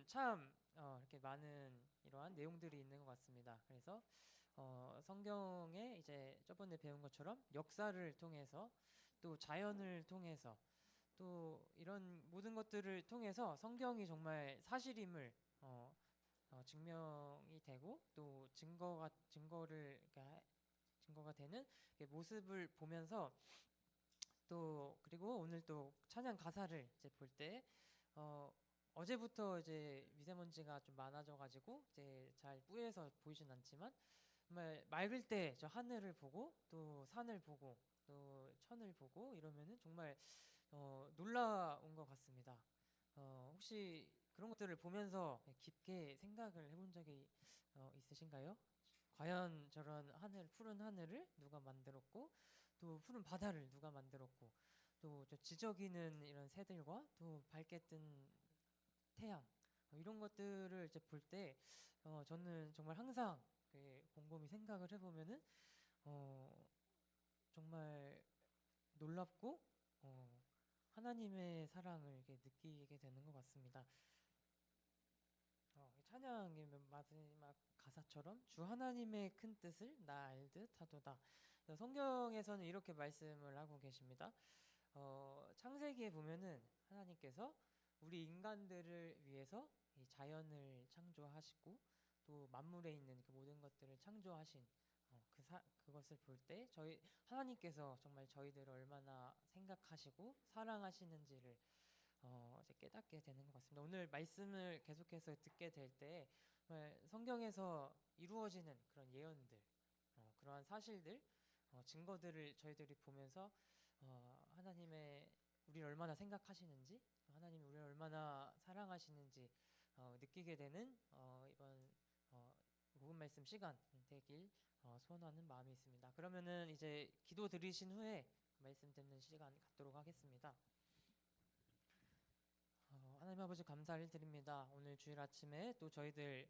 참 이렇게 많은 이러한 내용들이 있는 것 같습니다. 그래서 성경에 이제 저번에 배운 것처럼 역사를 통해서 또 자연을 통해서 또 이런 모든 것들을 통해서 성경이 정말 사실임을 증명이 되고 또 증거가 되는 이렇게 모습을 보면서 또 그리고 오늘 또 찬양 가사를 이제 볼 때 어제부터 이제 미세먼지가 좀 많아져가지고 이제 잘 뿌여서 보이진 않지만 정말 맑을 때 저 하늘을 보고 또 산을 보고 또 천을 보고 이러면은 정말 놀라운 것 같습니다. 혹시 그런 것들을 보면서 깊게 생각을 해본 적이 있으신가요? 과연 저런 푸른 하늘을 누가 만들었고, 또 푸른 바다를 누가 만들었고, 또 저 지저귀는 이런 새들과 또 밝게 뜬 태양, 이런 것들을 이제 볼 때, 저는 정말 항상 곰곰이 생각을 해보면은, 어, 정말 놀랍고, 하나님의 사랑을 이렇게 느끼게 되는 것 같습니다. 찬양의 마지막 가사처럼 주 하나님의 큰 뜻을 나 알듯 하도다. 성경에서는 이렇게 말씀을 하고 계십니다. 창세기에 보면은 하나님께서 우리 인간들을 위해서 이 자연을 창조하시고 또 만물에 있는 그 모든 것들을 창조하신 그것을 볼 때 저희 하나님께서 정말 저희들을 얼마나 생각하시고 사랑하시는지를 이제 깨닫게 되는 것 같습니다. 오늘 말씀을 계속해서 듣게 될 때 성경에서 이루어지는 그런 예언들, 그러한 사실들, 증거들을 저희들이 보면서 하나님의 우리를 얼마나 생각하시는지, 하나님이 우리를 얼마나 사랑하시는지 느끼게 되는 이번 복음 말씀 시간 되길 소원하는 마음이 있습니다. 그러면은 이제 기도 드리신 후에 말씀 듣는 시간 갖도록 하겠습니다. 하나님 아버지 감사를 드립니다. 오늘 주일 아침에 또 저희들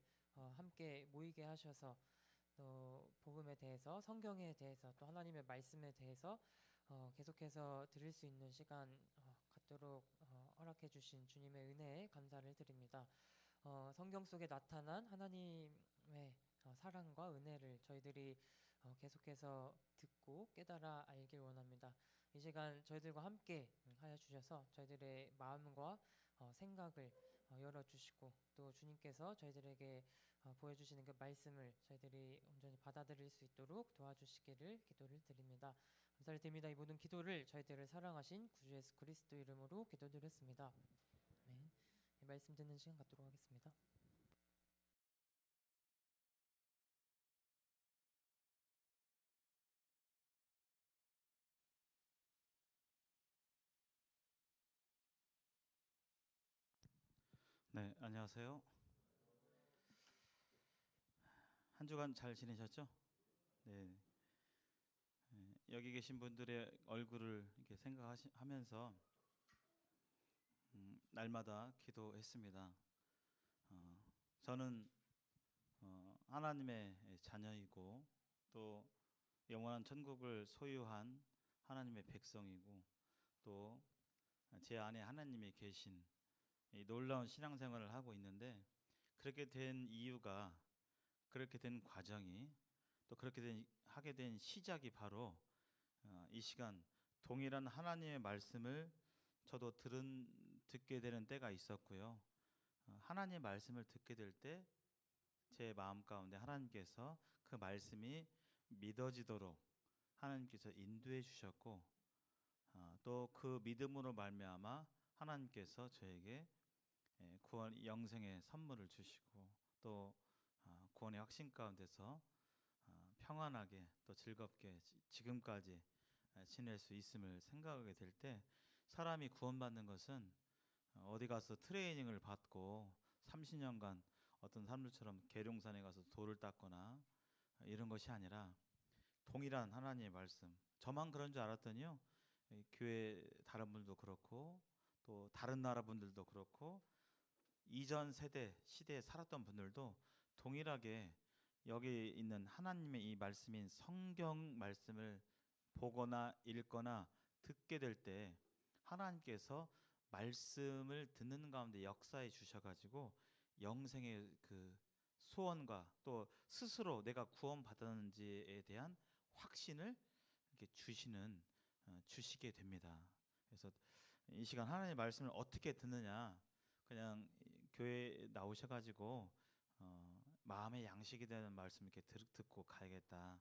함께 모이게 하셔서 또 복음에 대해서 성경에 대해서 또 하나님의 말씀에 대해서 계속해서 들을 수 있는 시간 갖도록 허락해 주신 주님의 은혜에 감사를 드립니다. 성경 속에 나타난 하나님의 사랑과 은혜를 저희들이 계속해서 듣고 깨달아 알길 원합니다. 이 시간 저희들과 함께 하여 주셔서 저희들의 마음과 생각을 열어주시고 또 주님께서 저희들에게 보여주시는 그 말씀을 저희들이 온전히 받아들일 수 있도록 도와주시기를 기도를 드립니다. 감사를 드립니다. 이 모든 기도를 저희들을 사랑하신 구주 예수 그리스도 이름으로 기도드렸습니다. 아멘. 말씀 듣는 시간 갖도록 하겠습니다. 네, 안녕하세요. 한 주간 잘 지내셨죠? 네, 여기 계신 분들의 얼굴을 이렇게 생각하면서 날마다 기도했습니다. 저는 하나님의 자녀이고 또 영원한 천국을 소유한 하나님의 백성이고 또 제 안에 하나님이 계신 이 놀라운 신앙생활을 하고 있는데 그렇게 된 이유가 그렇게 된 과정이 또 하게 된 시작이 바로 이 시간 동일한 하나님의 말씀을 저도 듣게 되는 때가 있었고요. 하나님의 말씀을 듣게 될 때 제 마음 가운데 하나님께서 그 말씀이 믿어지도록 하나님께서 인도해 주셨고 또 그 믿음으로 말미암아 하나님께서 저에게 구원 영생의 선물을 주시고 또 구원의 확신 가운데서 평안하게 또 즐겁게 지금까지 지낼 수 있음을 생각하게 될 때 사람이 구원받는 것은 어디 가서 트레이닝을 받고 30년간 어떤 사람들처럼 계룡산에 가서 돌을 닦거나 이런 것이 아니라 동일한 하나님의 말씀 저만 그런 줄 알았더니요 교회 다른 분들도 그렇고 또 다른 나라 분들도 그렇고 이전 시대에 살았던 분들도 동일하게 여기 있는 하나님의 이 말씀인 성경 말씀을 보거나 읽거나 듣게 될 때 하나님께서 말씀을 듣는 가운데 역사해 주셔가지고 영생의 그 소원과 또 스스로 내가 구원받았는지에 대한 확신을 이렇게 주시게 됩니다. 그래서 이 시간 하나님의 말씀을 어떻게 듣느냐, 그냥 교회 나오셔가지고 마음의 양식이 되는 말씀 이렇게 듣고 가야겠다,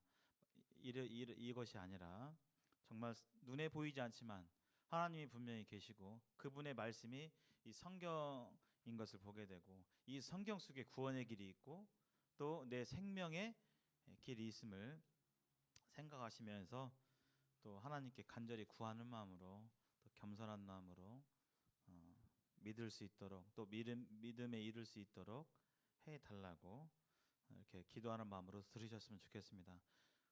이것이 아니라 정말 눈에 보이지 않지만 하나님이 분명히 계시고 그분의 말씀이 이 성경인 것을 보게 되고, 이 성경 속에 구원의 길이 있고 또 내 생명의 길이 있음을 생각하시면서 또 하나님께 간절히 구하는 마음으로, 또 겸손한 마음으로 믿을 수 있도록, 또 믿음에 이를 수 있도록 해 달라고 이렇게 기도하는 마음으로 들으셨으면 좋겠습니다.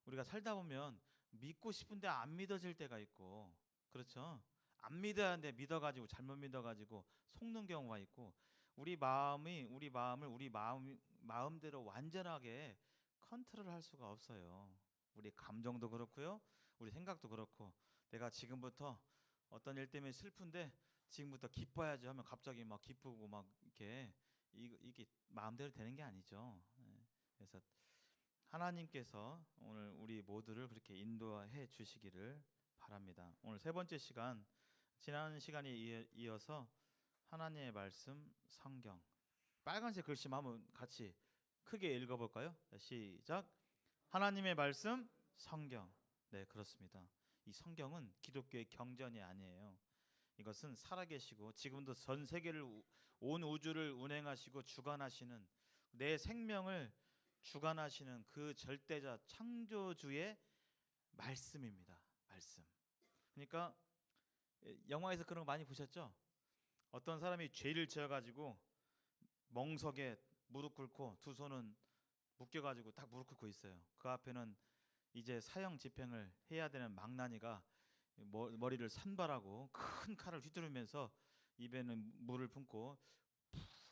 우리가 살다 보면 믿고 싶은데 안 믿어질 때가 있고, 그렇죠? 안 믿어야 하는데 믿어가지고 잘못 믿어가지고 속는 경우가 있고, 우리 마음을 우리 마음대로 완전하게 컨트롤할 수가 없어요. 우리 감정도 그렇고요, 우리 생각도 그렇고. 내가 지금부터 어떤 일 때문에 슬픈데 지금부터 기뻐야지 하면 갑자기 막 기쁘고 막 이렇게 이게 마음대로 되는 게 아니죠. 그래서 하나님께서 오늘 우리 모두를 그렇게 인도해 주시기를 바랍니다. 오늘 세 번째 시간, 지난 시간에 이어서 하나님의 말씀 성경, 빨간색 글씨만 한번 같이 크게 읽어볼까요? 시작. 하나님의 말씀 성경. 네, 그렇습니다. 이 성경은 기독교의 경전이 아니에요. 이것은 살아계시고 지금도 전 세계를, 온 우주를 운행하시고 주관하시는, 내 생명을 주관하시는 그 절대자 창조주의 말씀입니다. 말씀. 그러니까 영화에서 그런 거 많이 보셨죠? 어떤 사람이 죄를 지어가지고 멍석에 무릎 꿇고 두 손은 묶여가지고 딱 무릎 꿇고 있어요. 그 앞에는 이제 사형 집행을 해야 되는 망나니가 머리를 산발하고 큰 칼을 휘두르면서 입에는 물을 품고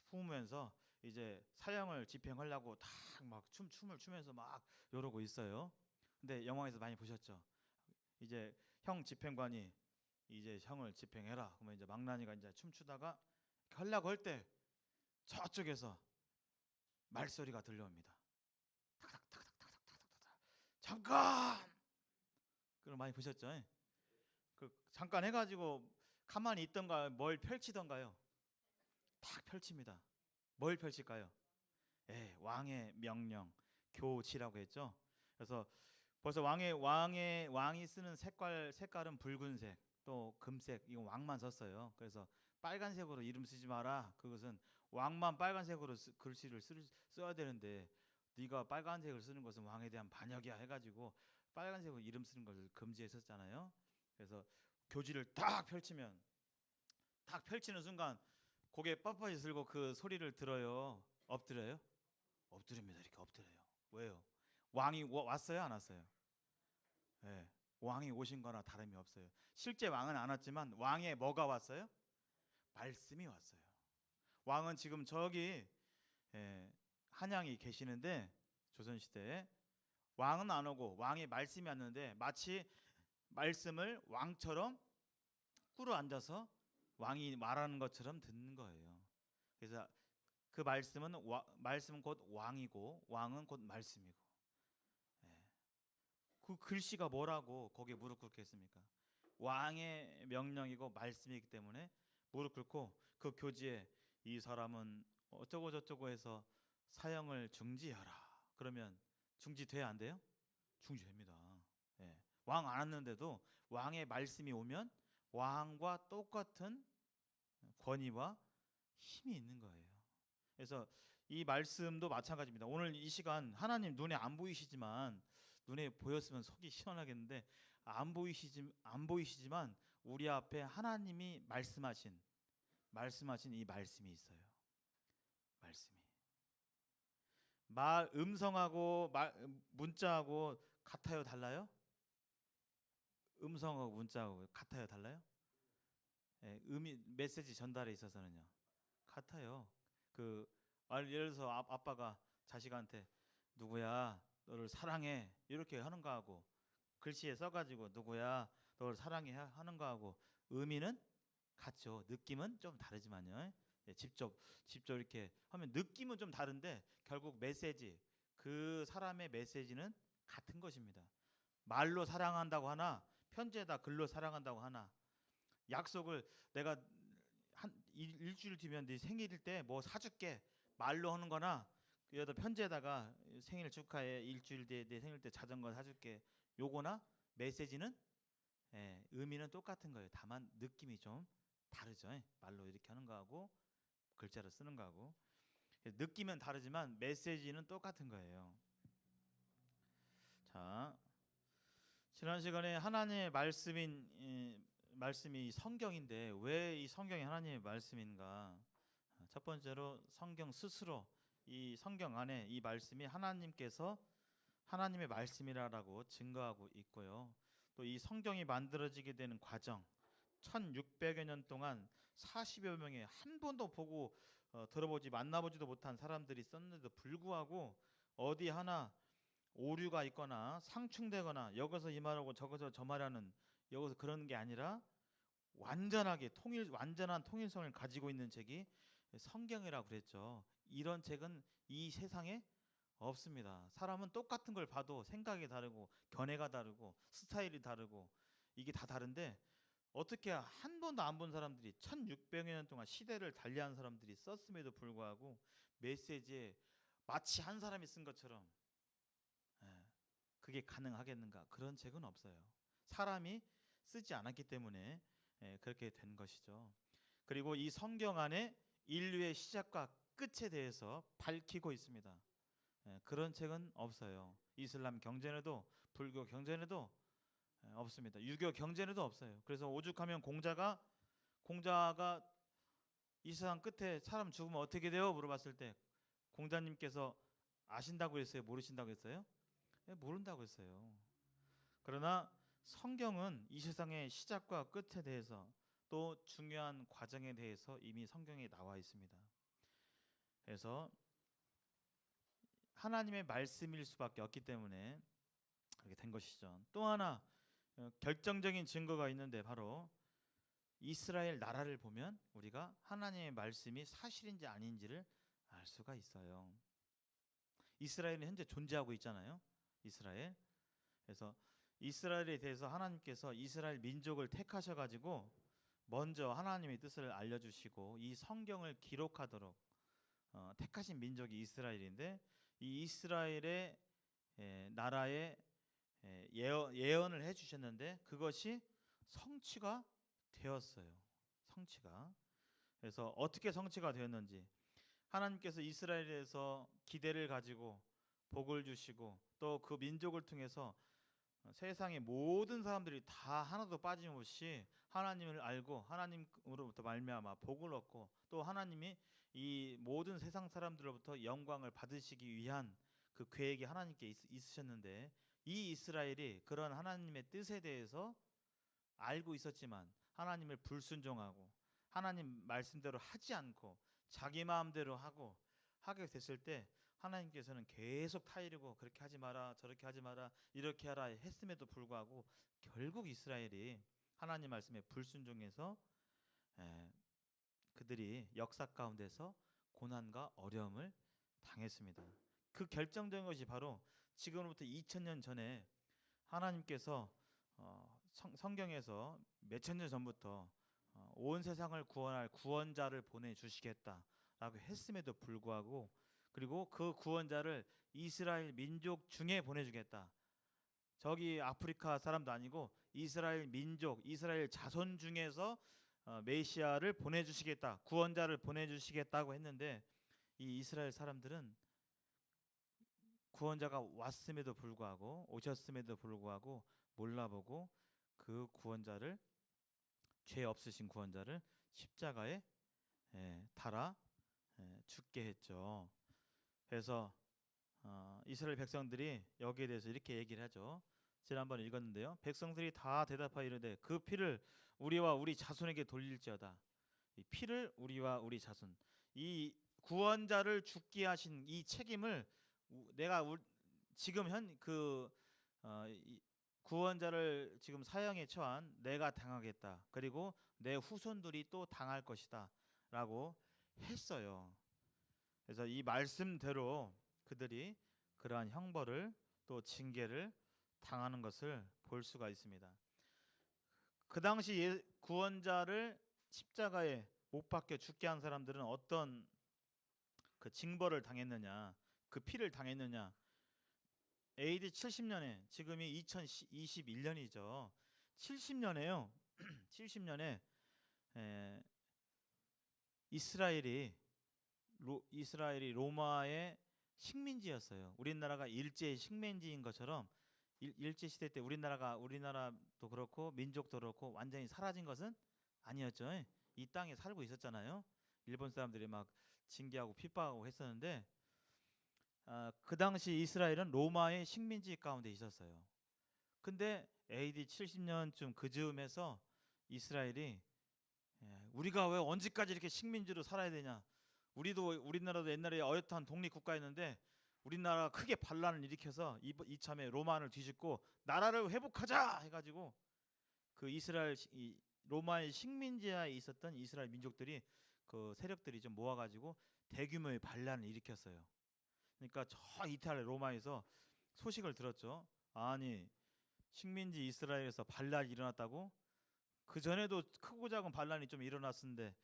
품으면서 이제 사형을 집행하려고 딱 막 춤을 추면서 막 이러고 있어요. 근데 영화에서 많이 보셨죠? 이제 형 집행관이 이제 형을 집행해라, 그러면 이제 망나니가 이제 춤추다가 하려고 할 때 저쪽에서 말소리가 들려옵니다. 탁탁탁탁탁탁탁탁. 잠깐. 그걸 많이 보셨죠? 그 잠깐 해가지고 가만히 있던가 뭘 펼치던가요? 탁 펼칩니다. 뭘 펼칠까요? 왕의 명령, 교지라고 했죠. 그래서 벌써 왕이 쓰는 색깔은 붉은색, 또 금색, 이거 왕만 썼어요. 그래서 빨간색으로 이름 쓰지 마라. 그것은 왕만 빨간색으로 글씨를 써야 되는데 네가 빨간색을 쓰는 것은 왕에 대한 반역이야 해가지고 빨간색으로 이름 쓰는 것을 금지했었잖아요. 그래서 교지를 딱 펼치면, 딱 펼치는 순간 고개 빳빳이 들고 그 소리를 들어요. 엎드려요? 엎드립니다. 이렇게 엎드려요. 왜요? 왕이 왔어요? 안 왔어요? 네, 왕이 오신 거나 다름이 없어요. 실제 왕은 안 왔지만 왕의 뭐가 왔어요? 말씀이 왔어요. 왕은 지금 저기 한양이 계시는데, 조선시대에 왕은 안 오고 왕의 말씀이 왔는데 마치 말씀을 왕처럼 꿇어 앉아서 왕이 말하는 것처럼 듣는 거예요. 그래서 그 말씀은 곧 왕이고 왕은 곧 말씀이고. 그 글씨가 뭐라고 거기에 무릎 꿇겠습니까? 왕의 명령이고 말씀이기 때문에 무릎 꿇고 그 교지에 이 사람은 어쩌고 저쩌고 해서 사형을 중지하라. 그러면 중지돼야 안 돼요? 중지됩니다. 왕 안 왔는데도 왕의 말씀이 오면 왕과 똑같은 권위와 힘이 있는 거예요. 그래서 이 말씀도 마찬가지입니다. 오늘 이 시간 하나님 눈에 안 보이시지만, 눈에 보였으면 속이 시원하겠는데 안 보이시지만 우리 앞에 하나님이 말씀하신 이 말씀이 있어요. 말씀이. 음성하고 문자하고 같아요, 달라요? 음성하고 문자하고 같아요, 달라요? 메시지 전달에 있어서는요, 같아요. 예를 들어서 아빠가 자식한테 누구야 너를 사랑해 이렇게 하는 거하고, 글씨에 써가지고 누구야 너를 사랑해 하는 거하고 의미는 같죠. 느낌은 좀 다르지만요. 직접 이렇게 하면 느낌은 좀 다른데 결국 메시지, 그 사람의 메시지는 같은 것입니다. 말로 사랑한다고 하나 편지에다 글로 사랑한다고 하나, 약속을 내가 한 일주일 뒤면 네 생일일 때 뭐 사줄게 말로 하는 거나, 여기다 편지에다가 생일 축하해 일주일 뒤에 내 생일 때 자전거 사줄게, 요거나 메시지는 의미는 똑같은 거예요. 다만 느낌이 좀 다르죠. 말로 이렇게 하는 거하고 글자로 쓰는 거하고 느낌은 다르지만 메시지는 똑같은 거예요. 자, 지난 시간에 하나님의 말씀이 성경인데 왜 이 성경이 하나님의 말씀인가? 첫 번째로 성경 스스로, 이 성경 안에 이 말씀이 하나님께서 하나님의 말씀이라고 증거하고 있고요. 또 이 성경이 만들어지게 되는 과정, 1600여 년 동안 40여 명의 한 번도 보고 들어보지 만나보지도 못한 사람들이 썼는데도 불구하고 어디 하나 오류가 있거나 상충되거나 여기서 이 말하고 저기서 저 말하는, 여기서 그런 게 아니라 완전한 통일성을 가지고 있는 책이 성경이라고 그랬죠. 이런 책은 이 세상에 없습니다. 사람은 똑같은 걸 봐도 생각이 다르고 견해가 다르고 스타일이 다르고 이게 다 다른데, 어떻게 한 번도 안 본 사람들이 1600여 년 동안 시대를 달리한 사람들이 썼음에도 불구하고 메시지에 마치 한 사람이 쓴 것처럼 그게 가능하겠는가? 그런 책은 없어요. 사람이 쓰지 않았기 때문에 그렇게 된 것이죠. 그리고 이 성경 안에 인류의 시작과 끝에 대해서 밝히고 있습니다. 그런 책은 없어요. 이슬람 경전에도 불교 경전에도 없습니다. 유교 경전에도 없어요. 그래서 오죽하면 공자가 이 세상 끝에 사람 죽으면 어떻게 돼요? 물어봤을 때 공자님께서 아신다고 했어요? 모르신다고 했어요? 모른다고 했어요. 그러나 성경은 이 세상의 시작과 끝에 대해서 또 중요한 과정에 대해서 이미 성경에 나와 있습니다. 그래서 하나님의 말씀일 수밖에 없기 때문에 그렇게 된 것이죠. 또 하나 결정적인 증거가 있는데 바로 이스라엘 나라를 보면 우리가 하나님의 말씀이 사실인지 아닌지를 알 수가 있어요. 이스라엘은 현재 존재하고 있잖아요. 이스라엘. 그래서 이스라엘에 대해서 하나님께서 이스라엘 민족을 택하셔가지고 먼저 하나님의 뜻을 알려주시고 이 성경을 기록하도록 택하신 민족이 이스라엘인데, 이 이스라엘의 나라에 예언을 해주셨는데 그것이 성취가 되었어요. 성취가. 그래서 어떻게 성취가 되었는지, 하나님께서 이스라엘에서 기대를 가지고 복을 주시고 또 그 민족을 통해서 세상의 모든 사람들이 다 하나도 빠짐없이 하나님을 알고 하나님으로부터 말미암아 복을 얻고 또 하나님이 이 모든 세상 사람들로부터 영광을 받으시기 위한 그 계획이 하나님께 있으셨는데, 이 이스라엘이 그런 하나님의 뜻에 대해서 알고 있었지만 하나님을 불순종하고 하나님 말씀대로 하지 않고 자기 마음대로 하게 됐을 때 하나님께서는 계속 타이르고 그렇게 하지 마라 저렇게 하지 마라 이렇게 하라 했음에도 불구하고 결국 이스라엘이 하나님 말씀에 불순종해서 그들이 역사 가운데서 고난과 어려움을 당했습니다. 그 결정적인 것이 바로 지금으로부터 2000년 전에 하나님께서 성경에서 몇천 년 전부터 온 세상을 구원할 구원자를 보내주시겠다라고 했음에도 불구하고, 그리고 그 구원자를 이스라엘 민족 중에 보내주겠다. 저기 아프리카 사람도 아니고 이스라엘 민족, 이스라엘 자손 중에서 메시아를 보내주시겠다, 구원자를 보내주시겠다고 했는데, 이 이스라엘 사람들은 구원자가 왔음에도 불구하고 오셨음에도 불구하고 몰라보고 그 구원자를, 죄 없으신 구원자를 십자가에 달아 죽게 했죠. 그래서 이스라엘 백성들이 여기에 대해서 이렇게 얘기를 하죠. 지난번에 읽었는데요. 백성들이 다 대답하여 이르되 그 피를 우리와 우리 자손에게 돌릴지어다. 이 피를 우리와 우리 자손, 이 구원자를 죽게 하신 이 책임을 내가 지금 구원자를 지금 사형에 처한 내가 당하겠다. 그리고 내 후손들이 또 당할 것이다 라고 했어요. 그래서 이 말씀대로 그들이 그러한 형벌을 또 징계를 당하는 것을 볼 수가 있습니다. 그 당시 구원자를 십자가에 못 박혀 죽게 한 사람들은 어떤 그 징벌을 당했느냐, 그 피를 당했느냐. AD 70년에, 지금이 2021년이죠. 70년에요. 70년에 이스라엘이 로마의 식민지였어요. 우리나라가 일제 식민지인 것처럼 일제 시대 때 우리나라도 그렇고 민족도 그렇고 완전히 사라진 것은 아니었죠. 이 땅에 살고 있었잖아요. 일본 사람들이 막 징계하고 핍박하고 했었는데 그 당시 이스라엘은 로마의 식민지 가운데 있었어요. 근데 AD 70년쯤 그 즈음에서 이스라엘이 우리가 왜 언제까지 이렇게 식민지로 살아야 되냐? 우리나라도 옛날에 어엿한 독립 국가였는데 우리나라가 크게 반란을 일으켜서 이참에 로마를 뒤집고 나라를 회복하자 해가지고 그 로마의 식민지하에 있었던 이스라엘 민족들이 그 세력들이 좀 모아가지고 대규모의 반란을 일으켰어요. 그러니까 저 이탈리아 로마에서 소식을 들었죠. 아니 식민지 이스라엘에서 반란이 일어났다고? 그 전에도 크고 작은 반란이 좀 일어났는데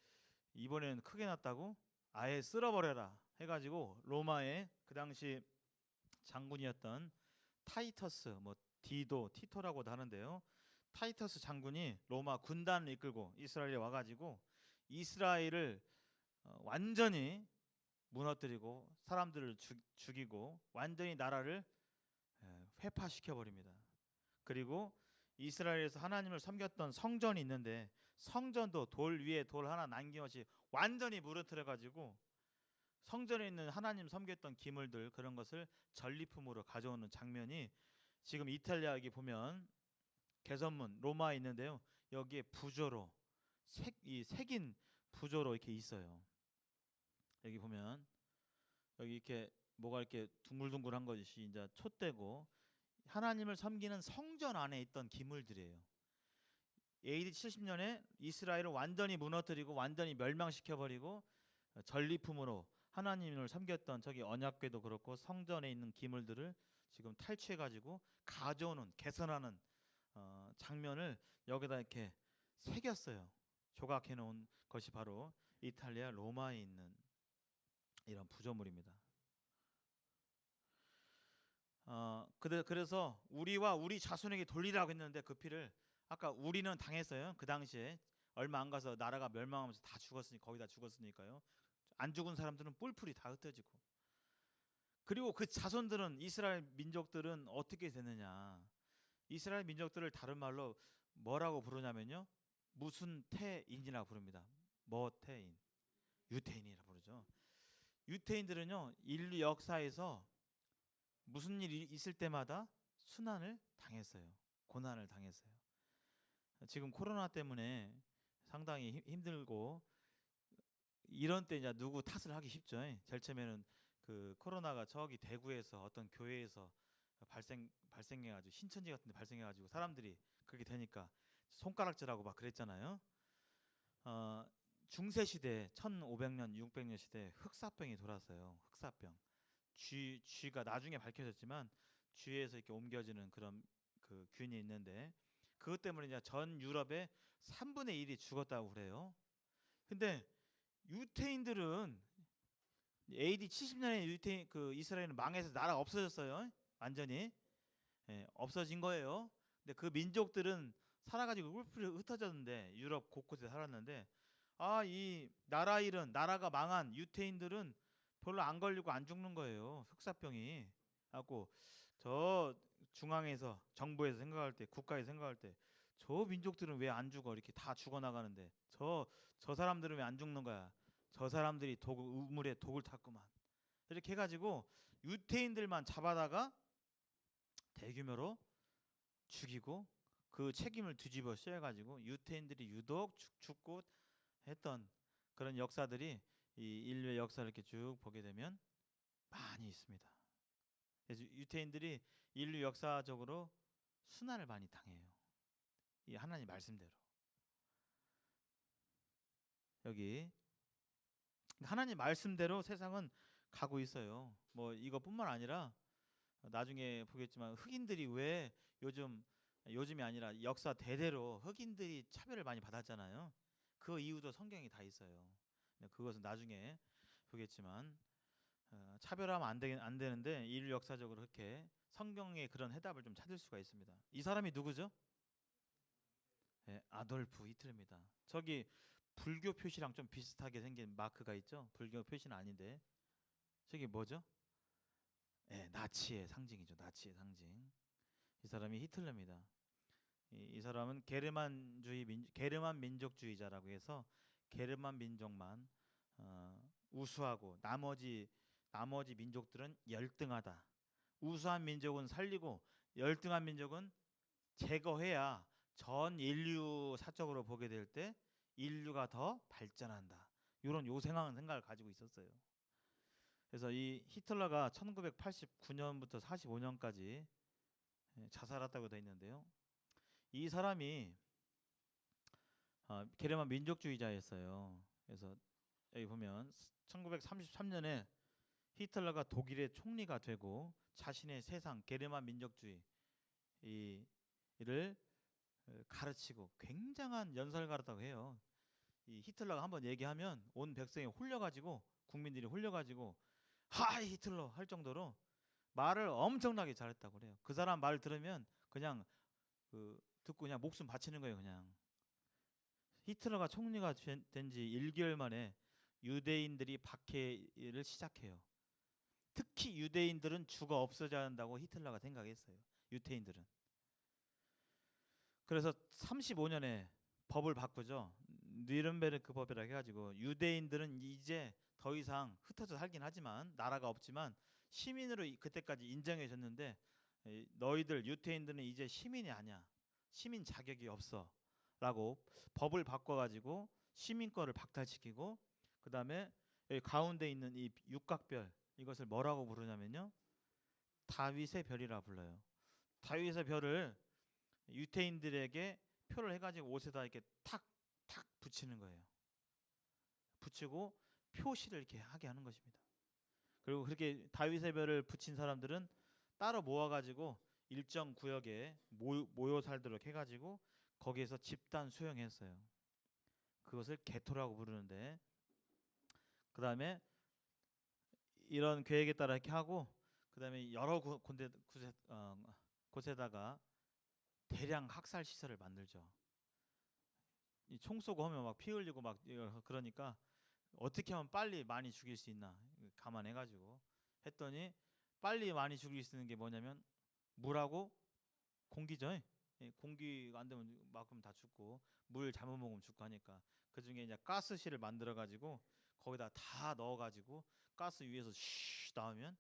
이번에는 크게 났다고? 아예 쓸어버려라 해가지고 로마의 그 당시 장군이었던 타이터스, 뭐 티토라고도 하는데요. 타이터스 장군이 로마 군단을 이끌고 이스라엘에 와가지고 이스라엘을 완전히 무너뜨리고 사람들을 죽이고 완전히 나라를 회파시켜 버립니다. 그리고 이스라엘에서 하나님을 섬겼던 성전이 있는데 성전도 돌 위에 돌 하나 남김없이 완전히 무너뜨려 가지고 성전에 있는 하나님 섬겼던 기물들 그런 것을 전리품으로 가져오는 장면이 지금 이탈리아 여기 보면 개선문 로마에 있는데요. 여기에 부조로 색인 부조로 이렇게 있어요. 여기 보면 여기 이렇게 뭐가 이렇게 둥글둥글한 것이 이제 촛대고 하나님을 섬기는 성전 안에 있던 기물들이에요. AD 70년에 이스라엘을 완전히 무너뜨리고 완전히 멸망시켜버리고 전리품으로 하나님을 섬겼던 저기 언약궤도 그렇고 성전에 있는 기물들을 지금 탈취해가지고 가져오는 개선하는 장면을 여기다 이렇게 새겼어요. 조각해 놓은 것이 바로 이탈리아 로마에 있는 이런 부조물입니다. 그래서 우리와 우리 자손에게 돌리라고 했는데 그 피를 아까 우리는 당했어요. 그 당시에 얼마 안 가서 나라가 멸망하면서 다 죽었으니 거의 다 죽었으니까요. 안 죽은 사람들은 뿔뿔이 다 흩어지고 그리고 그 자손들은 이스라엘 민족들은 어떻게 되느냐? 이스라엘 민족들을 다른 말로 뭐라고 부르냐면요. 무슨 태인이라고 부릅니다. 머태인, 유태인이라고 부르죠. 유태인들은요 인류 역사에서 무슨 일이 있을 때마다 순환을 당했어요. 고난을 당했어요. 지금 코로나 때문에 상당히 힘들고 이런 때 이제 누구 탓을 하기 쉽죠. 제일 처음에는 그 코로나가 저기 대구에서 어떤 교회에서 발생해가지고 신천지 같은 데 발생해가지고 사람들이 그렇게 되니까 손가락질하고 막 그랬잖아요. 중세 시대 1500년 600년 시대 흑사병이 돌았어요. 흑사병. 쥐가 나중에 밝혀졌지만 쥐에서 이렇게 옮겨지는 그런 그 균이 있는데 그것 때문에 이제 전 유럽의 3분의 1이 죽었다고 그래요. 근데 유태인들은 AD 70년에 그 이스라엘은 망해서 나라가 없어졌어요. 완전히 없어진 거예요. 근데 그 민족들은 살아가지고 뿔뿔이 흩어졌는데 유럽 곳곳에 살았는데 이 나라가 망한 유태인들은 별로 안 걸리고 안 죽는 거예요. 흑사병이. 갖고 저 중앙에서 정부에서 생각할 때 국가에서 생각할 때 저 민족들은 왜 안 죽어 이렇게 다 죽어나가는데 저 사람들은 왜 안 죽는 거야. 저 사람들이 우물에 독을 탔구만. 이렇게 해가지고 유태인들만 잡아다가 대규모로 죽이고 그 책임을 뒤집어 씌워가지고 유태인들이 유독 죽고 했던 그런 역사들이 이 인류의 역사를 이렇게 쭉 보게 되면 많이 있습니다. 그래서 유태인들이 인류 역사적으로 순환을 많이 당해요. 이 하나님 말씀대로. 여기 하나님 말씀대로 세상은 가고 있어요. 뭐 이것뿐만 아니라 나중에 보겠지만 흑인들이 왜 요즘이 아니라 역사 대대로 흑인들이 차별을 많이 받았잖아요. 그 이유도 성경에 다 있어요. 그것은 나중에 보겠지만 차별하면 안 되는데 인류 역사적으로 그렇게 성경에 그런 해답을 좀 찾을 수가 있습니다. 이 사람이 누구죠? 네, 아돌프 히틀러입니다. 저기 불교 표시랑 좀 비슷하게 생긴 마크가 있죠. 불교 표시는 아닌데 저기 뭐죠? 네, 나치의 상징이죠. 나치의 상징. 이 사람이 히틀러입니다. 이 사람은 게르만 민족주의자라고 해서 게르만 민족만 우수하고 나머지 민족들은 열등하다. 우수한 민족은 살리고 열등한 민족은 제거해야 전 인류 사적으로 보게 될 때 인류가 더 발전한다. 이런 요생한 생각을 가지고 있었어요. 그래서 이 히틀러가 1989년부터 45년까지 자살했다고 되어 있는데요. 이 사람이 게르만 민족주의자였어요. 그래서 여기 보면 1933년에 히틀러가 독일의 총리가 되고 자신의 세상 게르만 민족주의 이를 가르치고 굉장한 연설가라고 해요. 이 히틀러가 한번 얘기하면 온 백성이 홀려가지고 국민들이 홀려가지고 하이 히틀러 할 정도로 말을 엄청나게 잘했다고 그래요. 그 사람 말 들으면 그냥 듣고 그냥 목숨 바치는 거예요. 그냥 히틀러가 총리가 된 지 1개월 만에 유대인들이 박해를 시작해요. 특히 유대인들은 죽어 없어져야 한다고 히틀러가 생각했어요. 유태인들은. 그래서 35년에 법을 바꾸죠. 뉘른베르크 법이라고 해가지고 유대인들은 이제 더 이상 흩어져 살긴 하지만 나라가 없지만 시민으로 그때까지 인정해줬는데 너희들 유태인들은 이제 시민이 아니야. 시민 자격이 없어. 라고 법을 바꿔가지고 시민권을 박탈시키고 그 다음에 여기 가운데 있는 이 육각별 이것을 뭐라고 부르냐면요. 다윗의 별이라 불러요. 다윗의 별을 유태인들에게 표를 해가지고 옷에다 이렇게 탁탁 붙이는 거예요. 붙이고 표시를 이렇게 하게 하는 것입니다. 그리고 그렇게 다윗의 별을 붙인 사람들은 따로 모아가지고 일정 구역에 모여 살도록 해가지고 거기에서 집단 수용했어요. 그것을 게토라고 부르는데 그 다음에 이런 계획에 따라 이렇게 하고 그 다음에 여러 곳에다가 대량 학살 시설을 만들죠. 이 총 쏘고 하면 막 피 흘리고 막 그러니까 어떻게 하면 빨리 많이 죽일 수 있나 감안해가지고 했더니 빨리 많이 죽일 수 있는 게 뭐냐면 물하고 공기죠. 공기가 안 되면 막으면 다 죽고 물 잘못 먹으면 죽고 하니까 그 중에 이제 가스실을 만들어 가지고 거기다 다 넣어 가지고 가스 위에서 쉬 나오면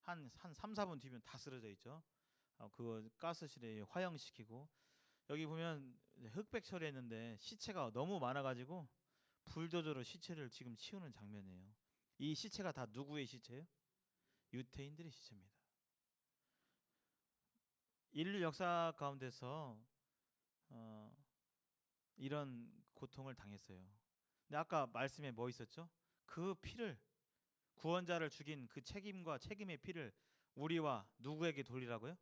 한 3, 4분 뒤면 다 쓰러져 있죠. 그거 가스실에 화형시키고 여기 보면 흑백 처리했는데 시체가 너무 많아 가지고 불도저로 시체를 지금 치우는 장면이에요. 이 시체가 다 누구의 시체예요? 유태인들의 시체입니다. 인류 역사 가운데서 이런 고통을 당했어요. 근데 아까 말씀에 뭐 있었죠? 그 피를 구원자를 죽인 그 책임의 피를 우리와 누구에게 돌리라고요?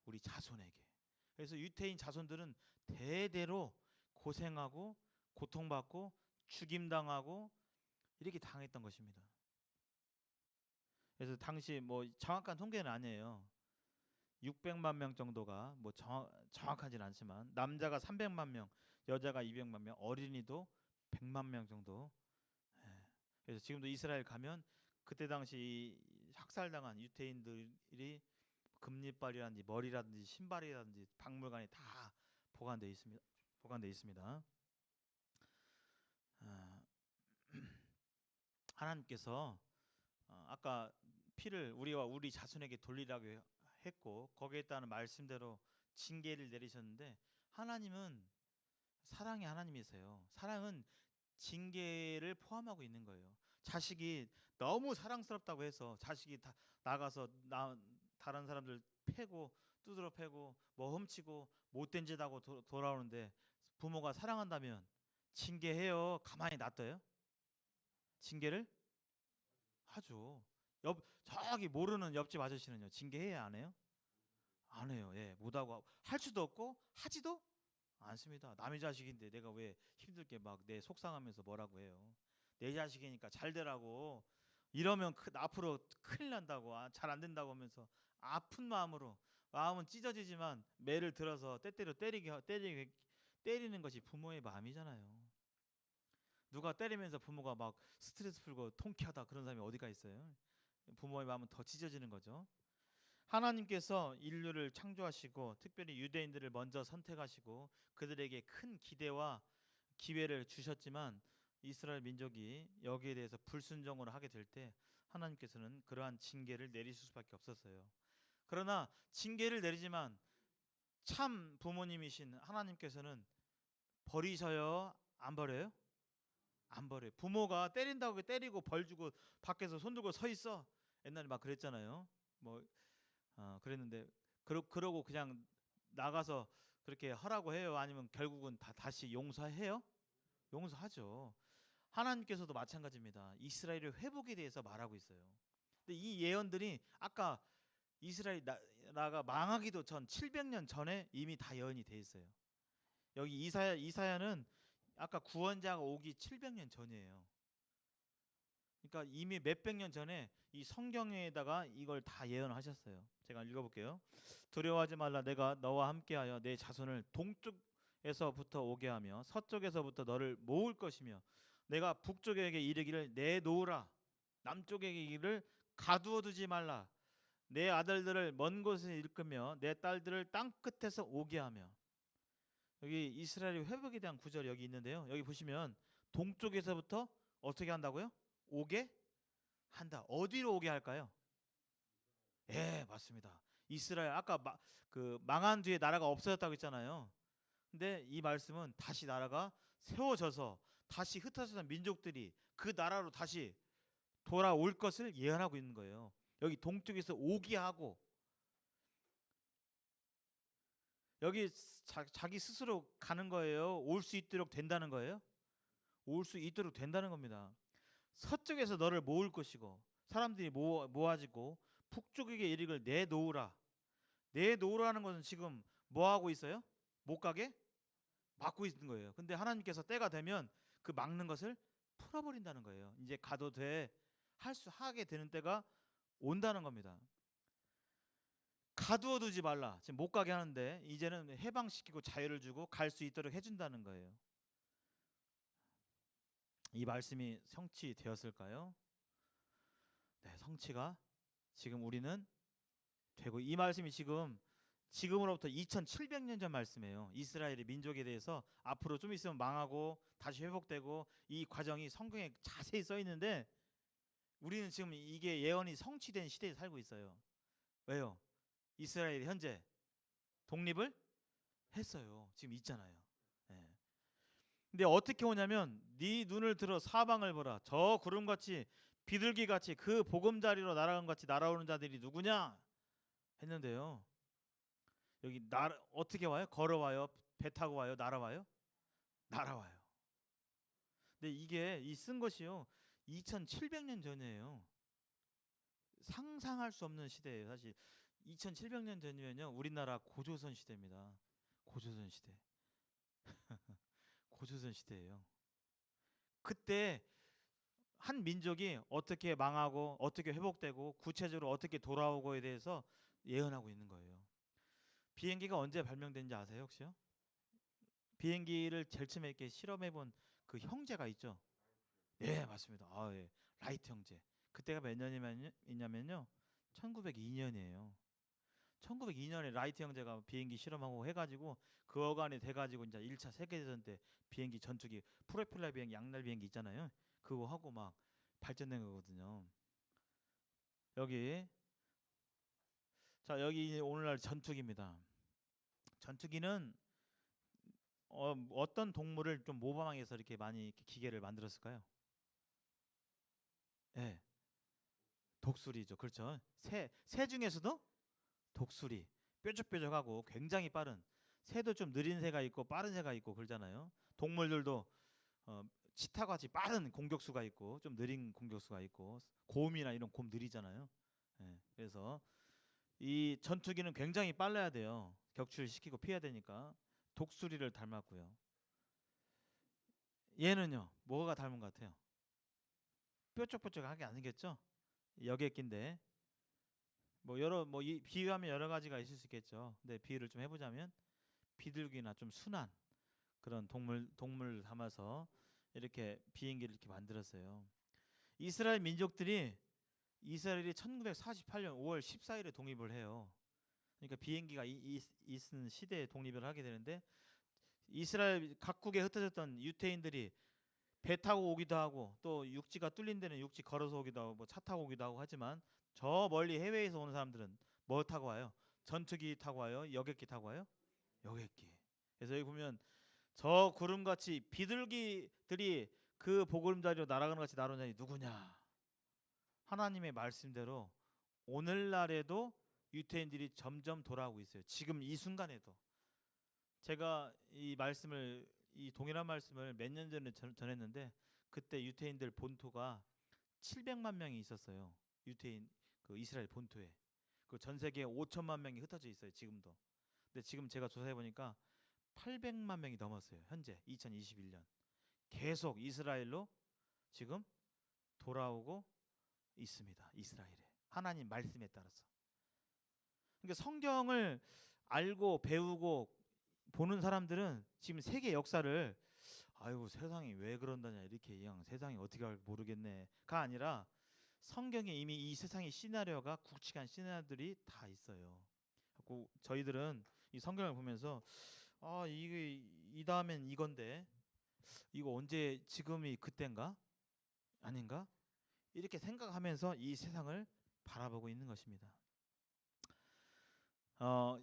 우리 자손에게. 그래서 유태인 자손들은 대대로 고생하고 고통받고 죽임당하고 이렇게 당했던 것입니다. 그래서 당시 뭐 정확한 통계는 아니에요. 600만 명 정도가 뭐 정확하진 않지만 남자가 300만 명, 여자가 200만 명, 어린이도 100만 명 정도. 예. 그래서 지금도 이스라엘 가면 그때 당시 학살당한 유태인들이 금리빨이라든지 머리라든지 신발이라든지 박물관에 다 보관돼 있습니다. 보관돼 있습니다. 하나님께서 아까 피를 우리와 우리 자손에게 돌리라고 했고 거기에 따른 말씀대로 징계를 내리셨는데 하나님은 사랑의 하나님이세요. 사랑은 징계를 포함하고 있는 거예요. 자식이 너무 사랑스럽다고 해서 자식이 다 나가서 다른 사람들 패고 두드러 패고 뭐 훔치고 못된 짓 하고 돌아오는데 부모가 사랑한다면 징계해요. 가만히 놔둬요? 징계를 하죠. 저기 모르는 옆집 아저씨는요, 징계해야 안 해요? 안 해요. 예, 못하고 할 수도 없고 하지도 않습니다. 남의 자식인데 내가 왜 힘들게 막 내 속상하면서 뭐라고 해요? 내 자식이니까 잘 되라고 이러면 앞으로 큰일 난다고, 잘 안 된다고 하면서 아픈 마음으로, 마음은 찢어지지만 매를 들어서 때때로 때리는 것이 부모의 마음이잖아요. 누가 때리면서 부모가 막 스트레스 풀고 통쾌하다 그런 사람이 어디가 있어요? 부모의 마음은 더 찢어지는 거죠. 하나님께서 인류를 창조하시고 특별히 유대인들을 먼저 선택하시고 그들에게 큰 기대와 기회를 주셨지만 이스라엘 민족이 여기에 대해서 불순종을 하게 될 때 하나님께서는 그러한 징계를 내리실 수밖에 없었어요. 그러나 징계를 내리지만 참 부모님이신 하나님께서는 버리셔요? 안 버려요? 안 버려요. 부모가 때린다고 때리고 벌 주고 밖에서 손 들고 서 있어. 옛날에 막 그랬잖아요. 뭐 그랬는데 그러고 그냥 나가서 그렇게 하라고 해요? 아니면 결국은 다시 용서해요? 용서하죠. 하나님께서도 마찬가지입니다. 이스라엘의 회복에 대해서 말하고 있어요. 근데 이 예언들이 아까 이스라엘 나라가 망하기도 전 700년 전에 이미 다 예언이 돼 있어요. 여기 이사야는 아까 구원자가 오기 700년 전이에요. 그러니까 이미 몇백 년 전에 이 성경에다가 이걸 다 예언하셨어요. 제가 읽어볼게요. 두려워하지 말라. 내가 너와 함께하여 내 자손을 동쪽에서부터 오게 하며 서쪽에서부터 너를 모을 것이며 내가 북쪽에게 이르기를 내놓으라. 남쪽에게 이르기를 가두어 두지 말라. 내 아들들을 먼 곳에 일으키며 내 딸들을 땅 끝에서 오게 하며. 여기 이스라엘의 회복에 대한 구절이 여기 있는데요. 여기 보시면 동쪽에서부터 어떻게 한다고요? 오게 한다. 어디로 오게 할까요? 예, 맞습니다. 이스라엘 아까 망한 뒤에 나라가 없어졌다고 했잖아요. 근데 이 말씀은 다시 나라가 세워져서 다시 흩어졌던 민족들이 그 나라로 다시 돌아올 것을 예언하고 있는 거예요. 여기 동쪽에서 오게 하고 여기 자기 스스로 가는 거예요. 올 수 있도록 된다는 거예요. 올 수 있도록 된다는 겁니다. 서쪽에서 너를 모을 것이고 사람들이 모아지고 북쪽에게 이르기를 내놓으라. 내놓으라는 것은 지금 뭐 하고 있어요? 못 가게 막고 있는 거예요. 근데 하나님께서 때가 되면 그 막는 것을 풀어버린다는 거예요. 이제 가도 돼 하게 되는 때가 온다는 겁니다. 가두어 두지 말라. 지금 못 가게 하는데 이제는 해방시키고 자유를 주고 갈 수 있도록 해준다는 거예요. 이 말씀이 성취되었을까요? 네, 성취가 지금 우리는 되고 이 말씀이 지금으로부터 2700년 전 말씀이에요. 이스라엘의 민족에 대해서 앞으로 좀 있으면 망하고 다시 회복되고 이 과정이 성경에 자세히 써 있는데 우리는 지금 이게 예언이 성취된 시대에 살고 있어요. 왜요? 이스라엘이 현재 독립을 했어요. 지금 있잖아요. 예. 근데 어떻게 오냐면 네 눈을 들어 사방을 보라. 저 구름같이 비둘기같이 그 보금자리로 날아간 같이 날아오는 자들이 누구냐 했는데요. 여기 어떻게 와요? 걸어와요? 배 타고 와요? 날아와요? 날아와요. 근데 이게 쓴 것이요 2700년 전이에요. 상상할 수 없는 시대예요. 사실 2700년 전이면요 우리나라 고조선 시대입니다. 고조선 시대. 고조선 시대예요. 그때 한 민족이 어떻게 망하고 어떻게 회복되고 구체적으로 어떻게 돌아오고에 대해서 예언하고 있는 거예요. 비행기가 언제 발명된지 아세요 혹시요? 비행기를 제일 처음에 이렇게 실험해 본 그 형제가 있죠. 예, 맞습니다. 예. 라이트 형제. 그때가 몇 년이냐면요. 1902년이에요. 1902년에 라이트 형제가 비행기 실험하고 해가지고 그 어간이 돼가지고 이제 1차 세계대전 때 비행기 전투기 프로펠러 비행기 양날 비행기 있잖아요. 그거 하고 막 발전된 거거든요. 여기 여기 오늘날 전투기입니다. 전투기는 어떤 동물을 좀 모방해서 이렇게 많이 이렇게 기계를 만들었을까요? 네, 독수리죠. 그렇죠. 새 중에서도 독수리 뾰족뾰족하고 굉장히 빠른 새도 좀 느린 새가 있고 빠른 새가 있고 그러잖아요. 동물들도 치타같이 빠른 공격수가 있고 좀 느린 공격수가 있고 곰이나 이런 곰 느리잖아요. 예, 그래서 이 전투기는 굉장히 빨라야 돼요. 격추시키고 피해야 되니까. 독수리를 닮았고요. 얘는요, 뭐가 닮은 것 같아요? 뾰족뾰족하게 안 생겼죠? 여객기인데 비유하면 여러 가지가 있을 수 있겠죠. 근데 비유를 좀 해보자면 비둘기나 좀 순한 그런 동물 담아서 이렇게 비행기를 이렇게 만들었어요. 이스라엘이 1948년 5월 14일에 독립을 해요. 그러니까 비행기가 있는 시대에 독립을 하게 되는데 이스라엘 각국에 흩어졌던 유태인들이 배 타고 오기도 하고 또 육지가 뚫린 데는 육지 걸어서 오기도 하고 뭐 차 타고 오기도 하고 하지만 저 멀리 해외에서 오는 사람들은 뭐 타고 와요? 전투기 타고 와요? 여객기 타고 와요? 여객기. 그래서 여기 보면 저 구름같이 비둘기들이 그 보금자리로 날아가는 같이 날아오는 자이 누구냐? 하나님의 말씀대로 오늘날에도 유태인들이 점점 돌아오고 있어요. 지금 이 순간에도. 제가 이 동일한 말씀을 몇 년 전에 전했는데 그때 유태인들 본토가 700만 명이 있었어요. 유태인 그 이스라엘 본토에. 그 전 세계에 5천만 명이 흩어져 있어요. 지금도. 근데 지금 제가 조사해 보니까 800만 명이 넘었어요. 현재 2021년. 계속 이스라엘로 지금 돌아오고 있습니다. 이스라엘에. 하나님 말씀에 따라서. 그러니까 성경을 알고 배우고 보는 사람들은 지금 세계 역사를 아이고 세상이 왜 그런다냐 이렇게 그냥 세상이 어떻게 할지 모르겠네가 아니라 성경에 이미 이 세상의 시나리오가 굵직한 시나리오들이 다 있어요. 그리고 저희들은 이 성경을 보면서 이게 이 다음엔 이건데 이거 언제 지금이 그때인가 아닌가 이렇게 생각하면서 이 세상을 바라보고 있는 것입니다.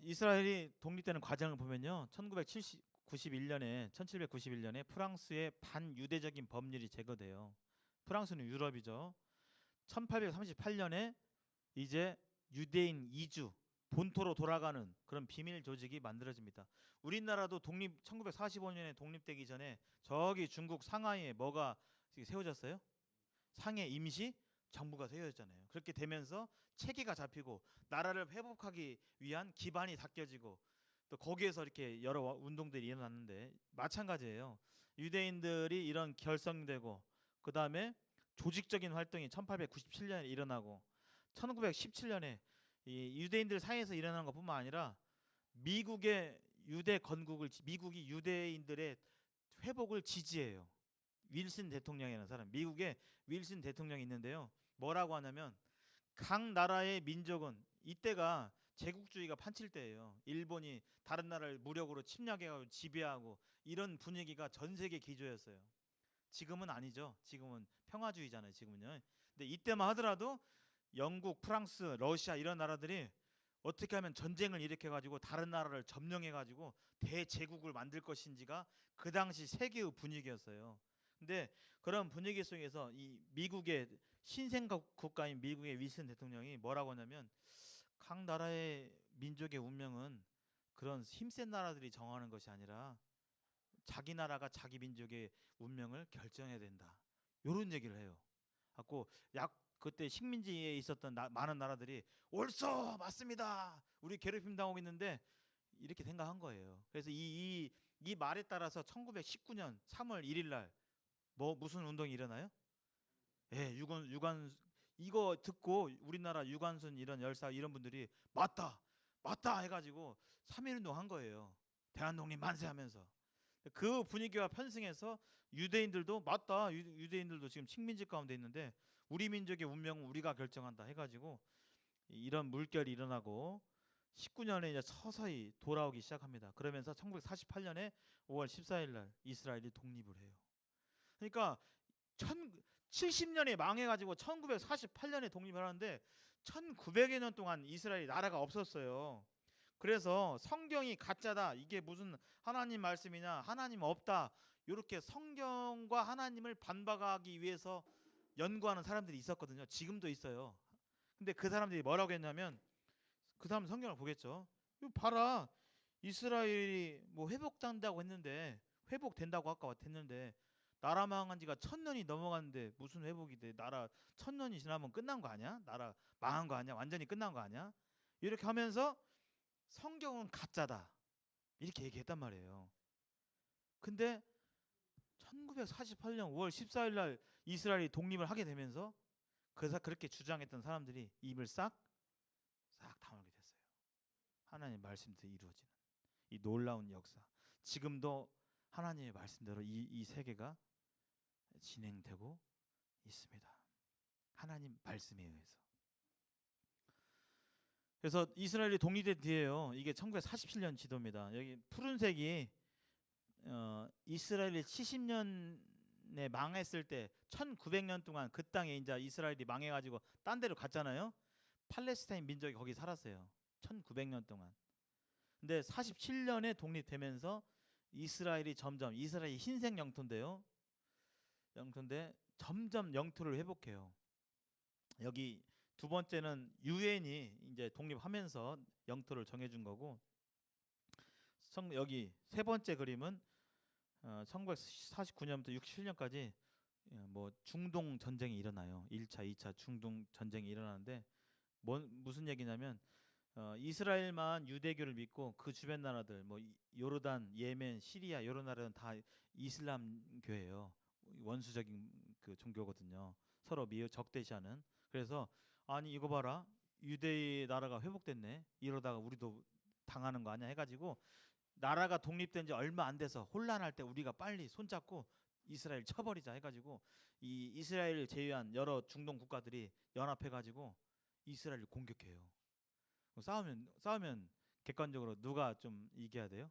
이스라엘이 독립되는 과정을 보면요, 1791년에 프랑스의 반유대적인 법률이 제거돼요. 프랑스는 유럽이죠. 1838년에 이제 유대인 이주 본토로 돌아가는 그런 비밀 조직이 만들어집니다. 우리나라도 1945년에 독립되기 전에 저기 중국 상하이에 뭐가 세워졌어요? 상해 임시 정부가 세워졌잖아요. 그렇게 되면서 체계가 잡히고 나라를 회복하기 위한 기반이 닦여지고 또 거기에서 이렇게 여러 운동들이 일어났는데 마찬가지예요. 유대인들이 이런 결성되고 그 다음에 조직적인 활동이 1897년에 일어나고 1917년에 이 유대인들 사이에서 일어난 것뿐만 아니라 미국이 유대인들의 회복을 지지해요. 윌슨 대통령이라는 사람, 미국의 윌슨 대통령이 있는데요. 뭐라고 하냐면 각 나라의 민족은 이때가 제국주의가 판칠 때예요. 일본이 다른 나라를 무력으로 침략해가지고 지배하고 이런 분위기가 전 세계 기조였어요. 지금은 아니죠. 지금은 평화주의잖아요. 지금은요. 근데 이때만 하더라도 영국, 프랑스, 러시아 이런 나라들이 어떻게 하면 전쟁을 일으켜가지고 다른 나라를 점령해가지고 대제국을 만들 것인지가 그 당시 세계의 분위기였어요. 근데 그런 분위기 속에서 이 미국의 신생 국가인 미국의 윌슨 대통령이 뭐라고 하냐면 각 나라의 민족의 운명은 그런 힘센 나라들이 정하는 것이 아니라 자기 나라가 자기 민족의 운명을 결정해야 된다. 이런 얘기를 해요. 갖고 그때 식민지에 있었던 많은 나라들이 옳소 맞습니다. 우리 괴롭힘 당하고 있는데 이렇게 생각한 거예요. 그래서 이 말에 따라서 1919년 3월 1일 날 무슨 운동이 일어나요? 예, 유관 이거 듣고 우리나라 유관순 이런 열사 이런 분들이 맞다 해가지고 3.1 운동 한 거예요. 대한독립 만세하면서. 그 분위기와 편승해서 유대인들도 맞다. 유대인들도 지금 식민지 가운데 있는데 우리 민족의 운명은 우리가 결정한다 해가지고 이런 물결이 일어나고 19년에 이제 서서히 돌아오기 시작합니다. 그러면서 1948년에 5월 14일 날 이스라엘이 독립을 해요. 그러니까 70년에 망해가지고 1948년에 독립을 하는데 1900여 년 동안 이스라엘 나라가 없었어요. 그래서 성경이 가짜다, 이게 무슨 하나님 말씀이냐, 하나님 없다, 이렇게 성경과 하나님을 반박하기 위해서 연구하는 사람들이 있었거든요. 지금도 있어요. 근데 그 사람들이 뭐라고 했냐면 그 사람 성경을 보겠죠. 이거 봐라, 이스라엘이 뭐 회복된다고 했는데 회복된다고 아까 했는데 나라 망한 지가 1000년이 넘어갔는데 무슨 회복이 돼? 나라 1000년이 지나면 끝난 거 아니야? 나라 망한 거 아니야? 완전히 끝난 거 아니야? 이렇게 하면서 성경은 가짜다 이렇게 얘기했단 말이에요. 근데 1948년 5월 14일 날 이스라엘이 독립을 하게 되면서 그래서 그렇게 주장했던 사람들이 입을 싹 다물게 됐어요. 하나님의 말씀대로 이루어지는 이 놀라운 역사. 지금도 하나님의 말씀대로 이 세계가 진행되고 있습니다. 하나님 말씀에 의해서. 그래서 이스라엘이 독립된 뒤에요. 이게 1947년 지도입니다. 여기 푸른색이 이스라엘이 70년에 망했을 때 1900년 동안 그 땅에 이제 이스라엘이 망해가지고 딴 데로 갔잖아요. 팔레스타인 민족이 거기 살았어요. 1900년 동안. 근데 47년에 독립되면서 이스라엘이 흰색 영토인데요. 영토인데 점점 영토를 회복해요. 여기 두 번째는 유엔이 이제 독립하면서 영토를 정해준 거고, 여기 세 번째 그림은 1949년부터 67년까지 뭐 중동 전쟁이 일어나요. 1차, 2차 중동 전쟁이 일어나는데 무슨 얘기냐면 이스라엘만 유대교를 믿고 그 주변 나라들 뭐 요르단, 예멘, 시리아 이런 나라는 다 이슬람교예요. 원수적인 그 종교거든요. 서로 적대시하는. 그래서 아니 이거 봐라, 유대의 나라가 회복됐네. 이러다가 우리도 당하는 거 아니야 해가지고 나라가 독립된 지 얼마 안 돼서 혼란할 때 우리가 빨리 손잡고 이스라엘 쳐버리자 해가지고 이 이스라엘을 제외한 여러 중동 국가들이 연합해가지고 이스라엘을 공격해요. 싸우면 객관적으로 누가 좀 이겨야 돼요?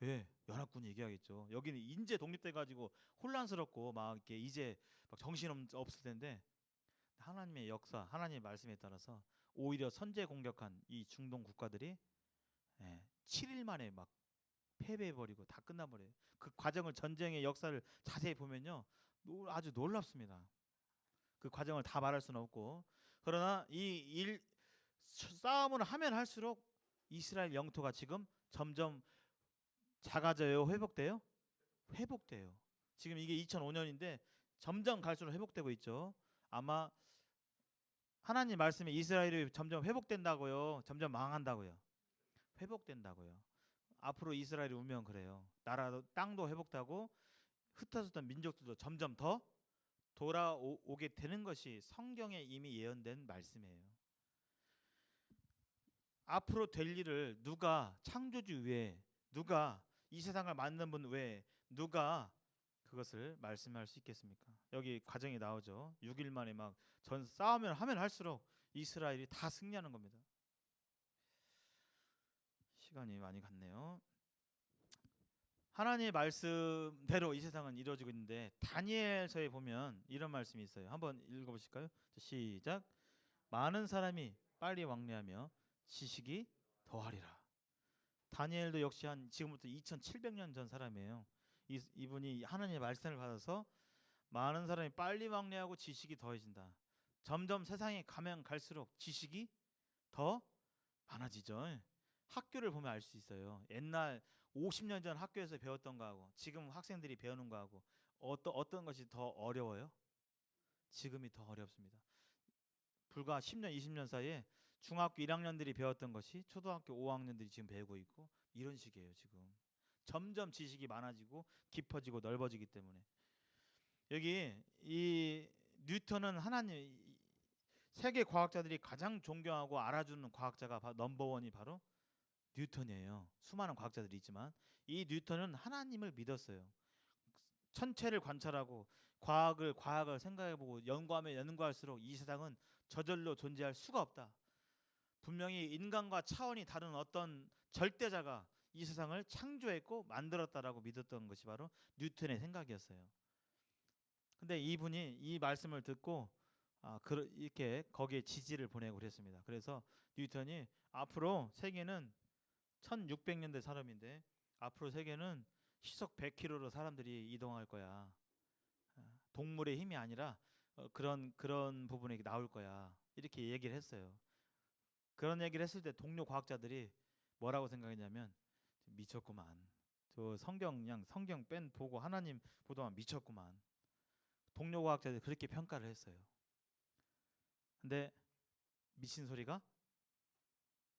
예, 연합군이 이겨야겠죠. 여기는 인제 독립돼가지고 혼란스럽고 막 이렇게 이제 막 정신 없을 텐데 하나님의 역사, 하나님의 말씀에 따라서 오히려 선제 공격한 이 중동 국가들이 7일 만에 막 패배해버리고 다 끝나버려요. 그 과정을, 전쟁의 역사를 자세히 보면요 아주 놀랍습니다. 그 과정을 다 말할 수는 없고, 그러나 싸움을 하면 할수록 이스라엘 영토가 지금 점점 작아져요, 회복돼요? 회복돼요. 지금 이게 2005년인데 점점 갈수록 회복되고 있죠. 아마 하나님 말씀에 이스라엘이 점점 회복된다고요? 점점 망한다고요? 회복된다고요. 앞으로 이스라엘이 오면 그래요. 나라도 땅도 회복되고 흩어졌던 민족들도 점점 더 돌아오게 되는 것이 성경에 이미 예언된 말씀이에요. 앞으로 될 일을 누가, 창조주 외에 누가, 이 세상을 만든 분 외에 누가 그것을 말씀할 수 있겠습니까? 여기 과정이 나오죠. 6일 만에 막 싸우면 하면 할수록 이스라엘이 다 승리하는 겁니다. 시간이 많이 갔네요. 하나님의 말씀대로 이 세상은 이루어지고 있는데 다니엘서에 보면 이런 말씀이 있어요. 한번 읽어보실까요? 시작. 많은 사람이 빨리 왕래하며 지식이 더하리라. 다니엘도 역시 한 지금부터 2700년 전 사람이에요. 이분이 하나님의 말씀을 받아서 많은 사람이 빨리 왕래하고 지식이 더해진다. 점점 세상에 가면 갈수록 지식이 더 많아지죠. 학교를 보면 알 수 있어요. 옛날 50년 전 학교에서 배웠던 거하고 지금 학생들이 배우는 거하고 어떤 것이 더 어려워요? 지금이 더 어렵습니다. 불과 10년, 20년 사이에 중학교 1학년들이 배웠던 것이 초등학교 5학년들이 지금 배우고 있고 이런 식이에요. 지금 점점 지식이 많아지고 깊어지고 넓어지기 때문에. 여기 이 뉴턴은 하나님, 세계 과학자들이 가장 존경하고 알아주는 과학자가 넘버원이 바로 뉴턴이에요. 수많은 과학자들이 있지만 이 뉴턴은 하나님을 믿었어요. 천체를 관찰하고 과학을 생각해보고 연구하면 연구할수록 이 세상은 저절로 존재할 수가 없다. 분명히 인간과 차원이 다른 어떤 절대자가 이 세상을 창조했고 만들었다라고 믿었던 것이 바로 뉴턴의 생각이었어요. 근데 이분이 이 말씀을 듣고 이렇게 거기에 지지를 보내고 그랬습니다. 그래서 뉴턴이 앞으로 세계는 1600년대 사람인데 앞으로 세계는 시속 100km로 사람들이 이동할 거야. 동물의 힘이 아니라 그런 부분이 나올 거야. 이렇게 얘기를 했어요. 그런 얘기를 했을 때 동료 과학자들이 뭐라고 생각했냐면 미쳤구만. 저 성경 그냥 성경 뺀 보고 하나님 보더만 미쳤구만. 동료 과학자들이 그렇게 평가를 했어요. 근데 미친 소리가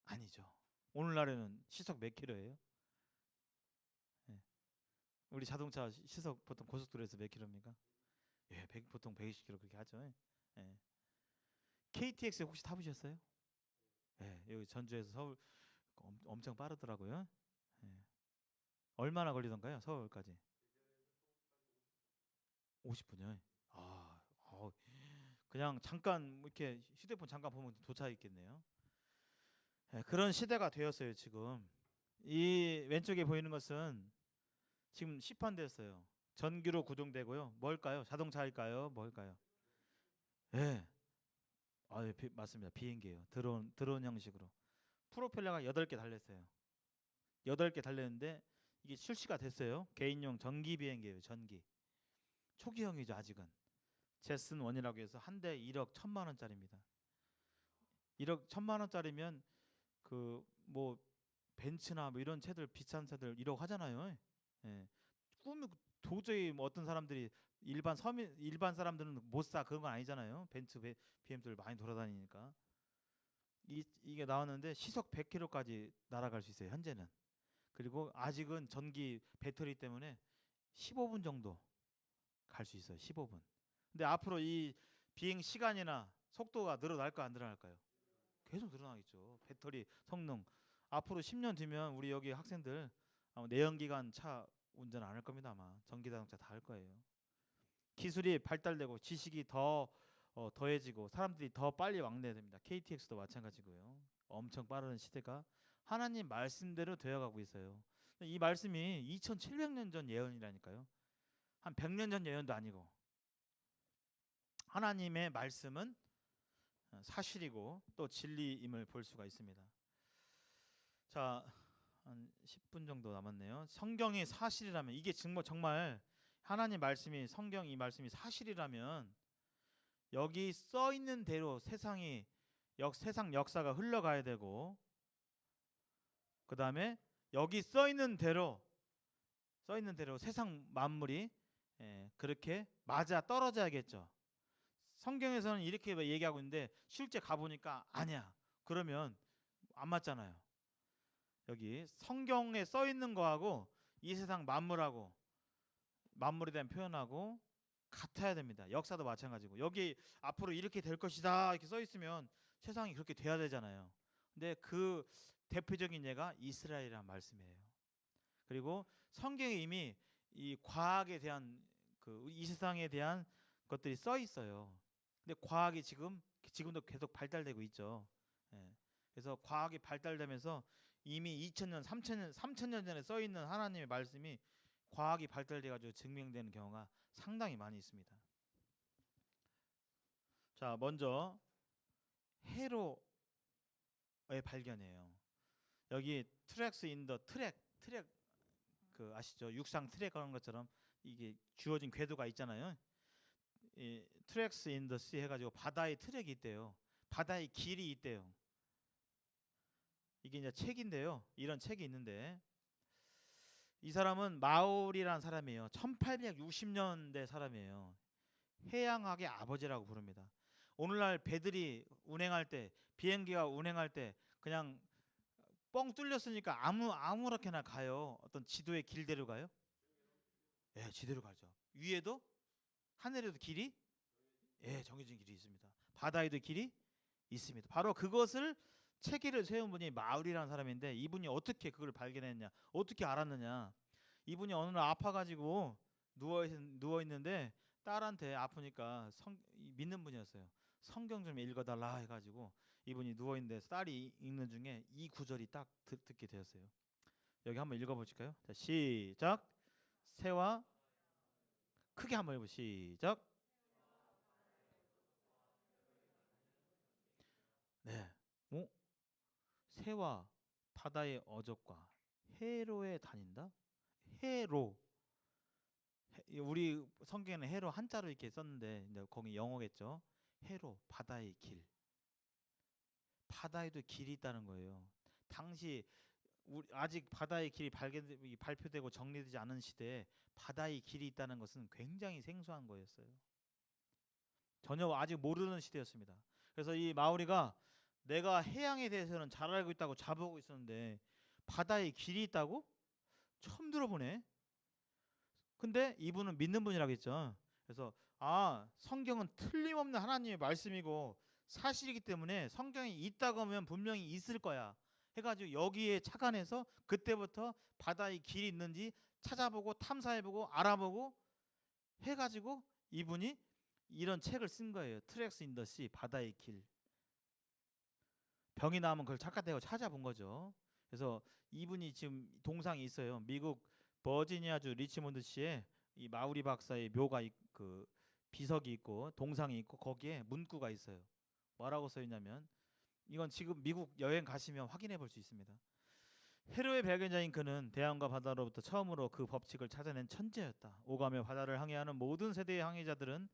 아니죠. 오늘날에는 시속 몇 킬로예요? 예. 우리 자동차 시속 보통 고속도로에서 몇 킬로입니까? 예, 보통 120킬로 그렇게 하죠. 예. KTX 혹시 타보셨어요? 예, 여기 전주에서 서울 엄청 빠르더라고요. 예. 얼마나 걸리던가요? 서울까지? 50분이요. 그냥 잠깐 뭐 이렇게 휴대폰 잠깐 보면 도착 있겠네요. 예, 그런 시대가 되었어요, 지금. 이 왼쪽에 보이는 것은 지금 시판됐어요. 전기로 구동되고요. 뭘까요? 자동차일까요? 뭘까요? 예. 예, 맞습니다. 비행기예요. 드론 형식으로. 프로펠러가 8개 달렸어요. 8개 달렸는데 이게 출시가 됐어요. 개인용 전기 비행기예요. 전기. 초기형이죠, 아직은. 제슨 원이라고 해서 한 대 1억 1천만 원짜리입니다. 1억 1천만 원짜리면 그 뭐 벤츠나 뭐 이런 차들 비싼 차들 1억 하잖아요. 예. 꿈이 도저히 뭐 어떤 사람들이 일반 사람들은 못 사 그런 건 아니잖아요. 벤츠, BMW 많이 돌아다니니까. 이게 나왔는데 시속 100km까지 날아갈 수 있어요, 현재는. 그리고 아직은 전기 배터리 때문에 15분 정도 갈 수 있어요. 15분. 근데 앞으로 이 비행 시간이나 속도가 늘어날까 안 늘어날까요? 계속 늘어나겠죠. 배터리 성능. 앞으로 10년 뒤면 우리 여기 학생들 아마 내연기관 차 운전 안 할 겁니다. 아마 전기 자동차 다 할 거예요. 기술이 발달되고 지식이 더해지고 사람들이 더 빨리 왕래됩니다. KTX도 마찬가지고요. 엄청 빠른 시대가 하나님 말씀대로 되어가고 있어요. 이 말씀이 2700년 전 예언이라니까요. 한 100년 전 예언도 아니고 하나님의 말씀은 사실이고 또 진리임을 볼 수가 있습니다. 자, 한 10분 정도 남았네요. 성경이 사실이라면 이게 정말 하나님 말씀이 성경 이 말씀이 사실이라면 여기 써 있는 대로 세상 역사가 흘러가야 되고 그다음에 여기 써 있는 대로 세상 만물이 그렇게 맞아 떨어져야겠죠. 성경에서는 이렇게 얘기하고 있는데 실제 가보니까 아니야. 그러면 안 맞잖아요. 여기 성경에 써 있는 거하고 이 세상 만물에 대한 표현하고 같아야 됩니다. 역사도 마찬가지고 여기 앞으로 이렇게 될 것이다 이렇게 써 있으면 세상이 그렇게 돼야 되잖아요. 근데 그 대표적인 예가 이스라엘이라는 말씀이에요. 그리고 성경에 이미 이 과학에 대한 이 세상에 대한 것들이 써 있어요. 근데 과학이 지금도 계속 발달되고 있죠. 예. 그래서 과학이 발달되면서 이미 2000년, 3000년 전에 써 있는 하나님의 말씀이 과학이 발달돼 가지고 증명되는 경우가 상당히 많이 있습니다. 자, 먼저 회로의 발견이에요. 여기 트랙스 인 더 트랙 그 아시죠? 육상 트랙 하는 것처럼 이게 주어진 궤도가 있잖아요. 이 트랙스 인 더 씨 해가지고 바다의 트랙이 있대요. 바다의 길이 있대요. 이게 이제 책인데요. 이런 책이 있는데 이 사람은 마울이라는 사람이에요. 1860년대 사람이에요. 해양학의 아버지라고 부릅니다. 오늘날 배들이 운행할 때 비행기가 운행할 때 그냥 뻥 뚫렸으니까 아무렇게나 가요. 어떤 지도의 길대로 가요? 예, 지대로 가죠. 위에도 하늘에도 길이 정해진 길이 있습니다. 바다에도 길이 있습니다. 바로 그것을 체계를 세운 분이 마울이라는 사람인데 이분이 어떻게 그걸 발견했냐, 어떻게 알았느냐. 이분이 어느 날 아파가지고 누워 있는데 딸한테 아프니까 믿는 분이었어요. 성경 좀 읽어달라 해가지고 이분이 누워 있는데 딸이 읽는 중에 이 구절이 딱 듣게 되었어요. 여기 한번 읽어보실까요? 자, 시작. 새와 크게 한번 해보 시작. 네. 새와 바다의 어족과 해로에 다닌다? 해로. 우리 성경에는 해로 한자로 이렇게 썼는데 이제 거기 영어겠죠. 해로, 바다의 길. 바다에도 길이 있다는 거예요. 당시 아직 바다의 길이 발표되고 정리되지 않은 시대에 바다의 길이 있다는 것은 굉장히 생소한 거였어요. 전혀 아직 모르는 시대였습니다. 그래서 이 마오리가 내가 해양에 대해서는 잘 알고 있다고 자부하고 있었는데 바다의 길이 있다고? 처음 들어보네. 근데 이분은 믿는 분이라겠죠. 그래서 성경은 틀림없는 하나님의 말씀이고 사실이기 때문에 성경이 있다고 하면 분명히 있을 거야 해가지고 여기에 착안해서 그때부터 바다의 길이 있는지 찾아보고 탐사해보고 알아보고 해가지고 이분이 이런 책을 쓴 거예요. 트랙스 인 더 씨, 바다의 길. 병이 나면 그걸 착각되고 찾아본 거죠. 그래서 이분이 지금 동상이 있어요. 미국 버지니아주 리치몬드시에 이 마우리 박사의 묘가 그 비석이 있고 동상이 있고 거기에 문구가 있어요. 뭐라고 써 있냐면 이건 지금 미국 여행 가시면 확인해 볼 수 있습니다. 해로의 발견자인 그는 대양과 바다로부터 처음으로 그 법칙을 찾아낸 천재였다. 오가며 바다를 항해하는 모든 세대의 항해자들은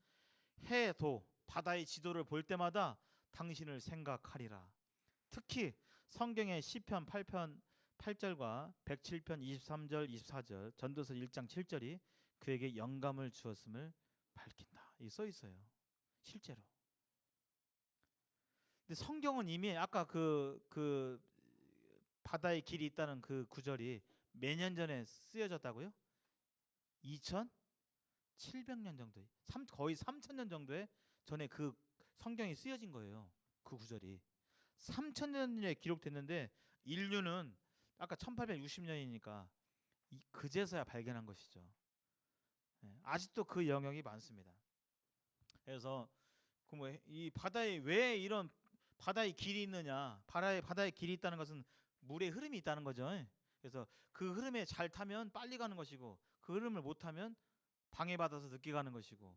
해도 바다의 지도를 볼 때마다 당신을 생각하리라. 특히 성경의 시편 8편 8절과 107편 23절 24절 전도서 1장 7절이 그에게 영감을 주었음을 밝힌다. 이 써 있어요. 실제로. 근데 성경은 이미 아까 그 바다의 길이 있다는 그 구절이 몇 년 전에 쓰여졌다고요? 2700년 정도, 거의 3000년 정도에 전에 그 성경이 쓰여진 거예요. 그 구절이 3000년에 기록됐는데 인류는 아까 1860년이니까 그제서야 발견한 것이죠. 아직도 그 영역이 많습니다. 그래서 이 바다에 왜 이런 바다의 길이 있느냐? 바다의 길이 있다는 것은 물의 흐름이 있다는 거죠. 그래서 그 흐름에 잘 타면 빨리 가는 것이고 그 흐름을 못 타면 방해받아서 늦게 가는 것이고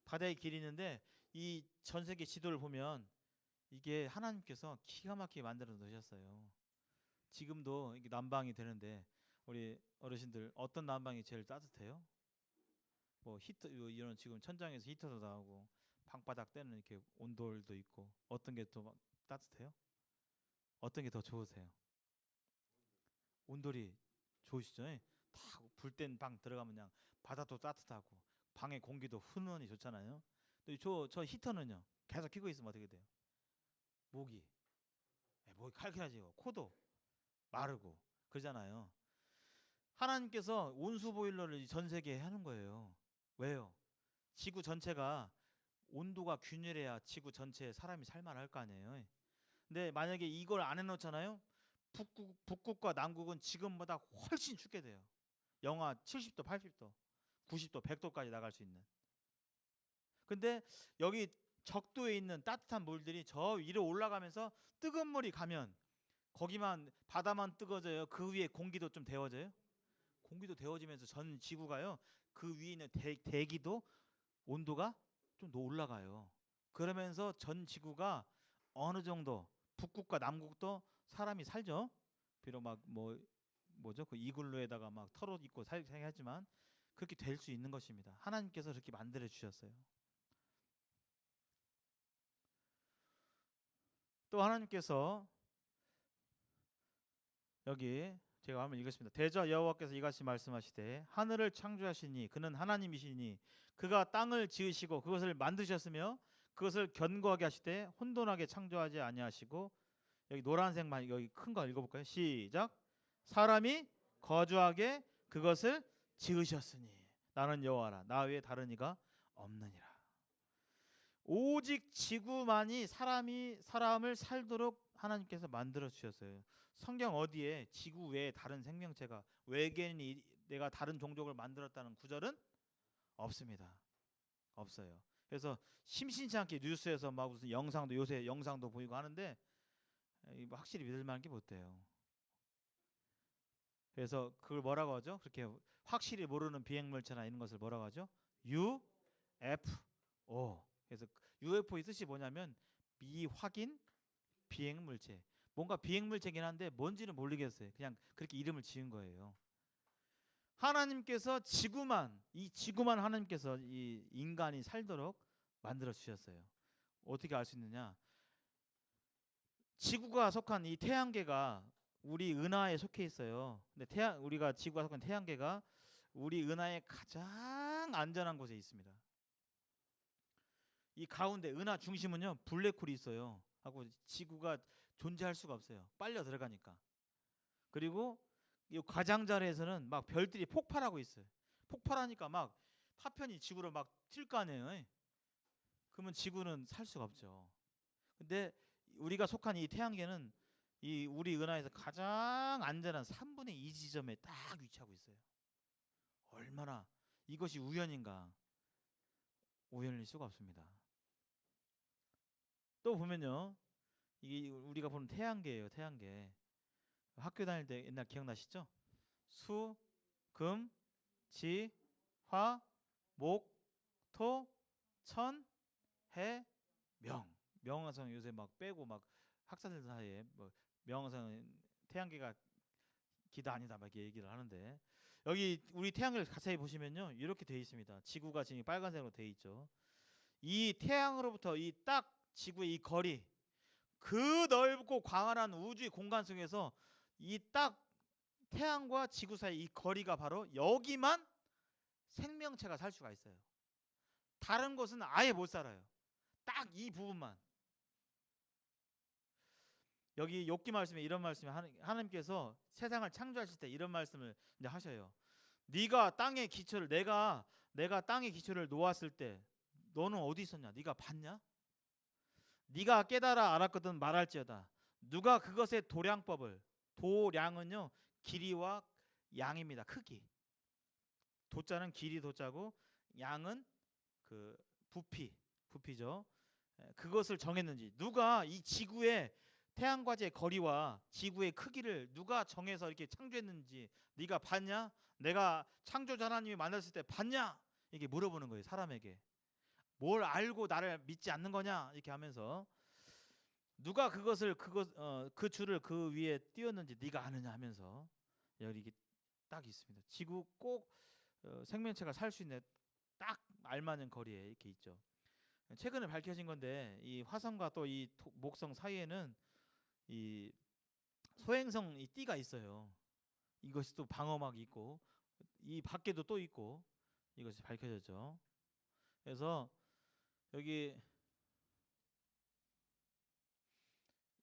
바다의 길이 있는데 이 전 세계 지도를 보면 이게 하나님께서 기가 막히게 만들어 놓으셨어요. 지금도 이게 난방이 되는데 우리 어르신들 어떤 난방이 제일 따뜻해요? 뭐 히터 이런 지금 천장에서 히터도 나오고 방바닥 때는 이렇게 온돌도 있고 어떤 게 더 따뜻해요? 어떤 게 더 좋으세요? 온돌이 좋으시죠? 다 불 땐 방 들어가면 그냥 바닥도 따뜻하고 방의 공기도 훈훈히 좋잖아요. 저 히터는요 계속 켜고 있으면 어떻게 돼요? 목이 칼칼하지요. 코도 마르고 그러잖아요. 하나님께서 온수 보일러를 전 세계에 하는 거예요. 왜요? 지구 전체가 온도가 균일해야 지구 전체에 사람이 살만할 거 아니에요. 근데 만약에 이걸 안 해놓잖아요. 북극과 남극은 지금보다 훨씬 춥게 돼요. 영하 70도, 80도, 90도, 100도까지 나갈 수 있는. 근데 여기 적도에 있는 따뜻한 물들이 저 위로 올라가면서 뜨거운 물이 가면 거기만 바다만 뜨거워져요. 그 위에 공기도 좀 데워져요. 공기도 데워지면서 전 지구가요. 그 위에 있는 대기도 온도가 좀 더 올라가요. 그러면서 전 지구가 어느 정도 북극과 남극도 사람이 살죠. 비록 막 뭐죠? 그 이글루에다가 막 털옷 입고 살게 하지만 그렇게 될 수 있는 것입니다. 하나님께서 그렇게 만들어 주셨어요. 또 하나님께서 여기 제가 한번 읽겠습니다. 대저 여호와께서 이같이 말씀하시되 하늘을 창조하시니 그는 하나님이시니 그가 땅을 지으시고 그것을 만드셨으며 그것을 견고하게 하시되 혼돈하게 창조하지 아니하시고 여기 노란색만 여기 큰 거 읽어볼까요? 시작. 사람이 거주하게 그것을 지으셨으니 나는 여호와라 나 외에 다른 이가 없느니라. 오직 지구만이 사람을 살도록 하나님께서 만들어 주셨어요. 성경 어디에 지구 외에 다른 생명체가 외계인이 내가 다른 종족을 만들었다는 구절은 없습니다. 없어요. 그래서 심심치 않게 뉴스에서 막 무슨 영상도 요새 영상도 보이고 하는데 확실히 믿을 만한 게 못 돼요. 그래서 그걸 뭐라고 하죠? 그렇게 확실히 모르는 비행물체나 이런 것을 뭐라고 하죠? UFO. 그래서 UFO의 뜻이 뭐냐면 미확인 비행물체. 뭔가 비행물체긴 한데 뭔지는 모르겠어요. 그냥 그렇게 이름을 지은 거예요. 하나님께서 이 지구만 하나님께서 이 인간이 살도록 만들어 주셨어요. 어떻게 알 수 있느냐? 지구가 속한 이 태양계가 우리 은하에 속해 있어요. 근데 우리가 지구가 속한 태양계가 우리 은하의 가장 안전한 곳에 있습니다. 이 가운데 은하 중심은요 블랙홀이 있어요. 하고 지구가 존재할 수가 없어요. 빨려 들어가니까. 그리고 이 가장자리에서는 막 별들이 폭발하고 있어요. 폭발하니까 막 파편이 지구로 막 튈 거 아니에요. 그러면 지구는 살 수가 없죠. 근데 우리가 속한 이 태양계는 이 우리 은하에서 가장 안전한 3분의 2 지점에 딱 위치하고 있어요. 얼마나 이것이 우연인가? 우연일 수가 없습니다. 또 보면요, 이게 우리가 보는 태양계예요. 태양계. 학교 다닐 때 옛날 기억나시죠? 수, 금, 지, 화, 목, 토, 천, 해, 명. 명왕성 요새 막 빼고 막 학사들 사이에 뭐 명왕성은 태양계가 기다 아니다 막 이렇게 얘기를 하는데, 여기 우리 태양을 자세히 보시면요 이렇게 돼 있습니다. 지구가 지금 빨간색으로 돼 있죠. 이 태양으로부터 이 딱 지구의 이 거리, 그 넓고 광활한 우주의 공간 속에서 이 딱 태양과 지구 사이 이 거리가 바로 여기만 생명체가 살 수가 있어요. 다른 곳은 아예 못 살아요. 딱 이 부분만. 여기 욥기 말씀에 이런 말씀이 하나님께서 세상을 창조하실 때 이런 말씀을 이제 하셔요. 네가 땅의 기초를 내가 땅의 기초를 놓았을 때 너는 어디 있었냐? 네가 봤냐? 네가 깨달아 알았거든 말할지어다. 누가 그것의 도량법을, 도량은요 길이와 양입니다. 크기. 도자는 길이 도자고 양은 그 부피죠. 그것을 정했는지, 누가 이 지구의 태양과의 거리와 지구의 크기를 누가 정해서 이렇게 창조했는지 네가 봤냐? 내가 창조자 하나님이 만났을 때 봤냐? 이게 물어보는 거예요. 사람에게. 뭘 알고 나를 믿지 않는 거냐? 이렇게 하면서 누가 그 줄을 그 위에 띄웠는지 네가 아느냐 하면서 여기 딱 있습니다. 지구 꼭 생명체가 살 수 있는 딱 알맞은 거리에 이렇게 있죠. 최근에 밝혀진 건데 이 화성과 또 이 목성 사이에는 이 소행성 이 띠가 있어요. 이것이 또 방어막이 있고 이 밖에도 또 있고 이것이 밝혀졌죠. 그래서 여기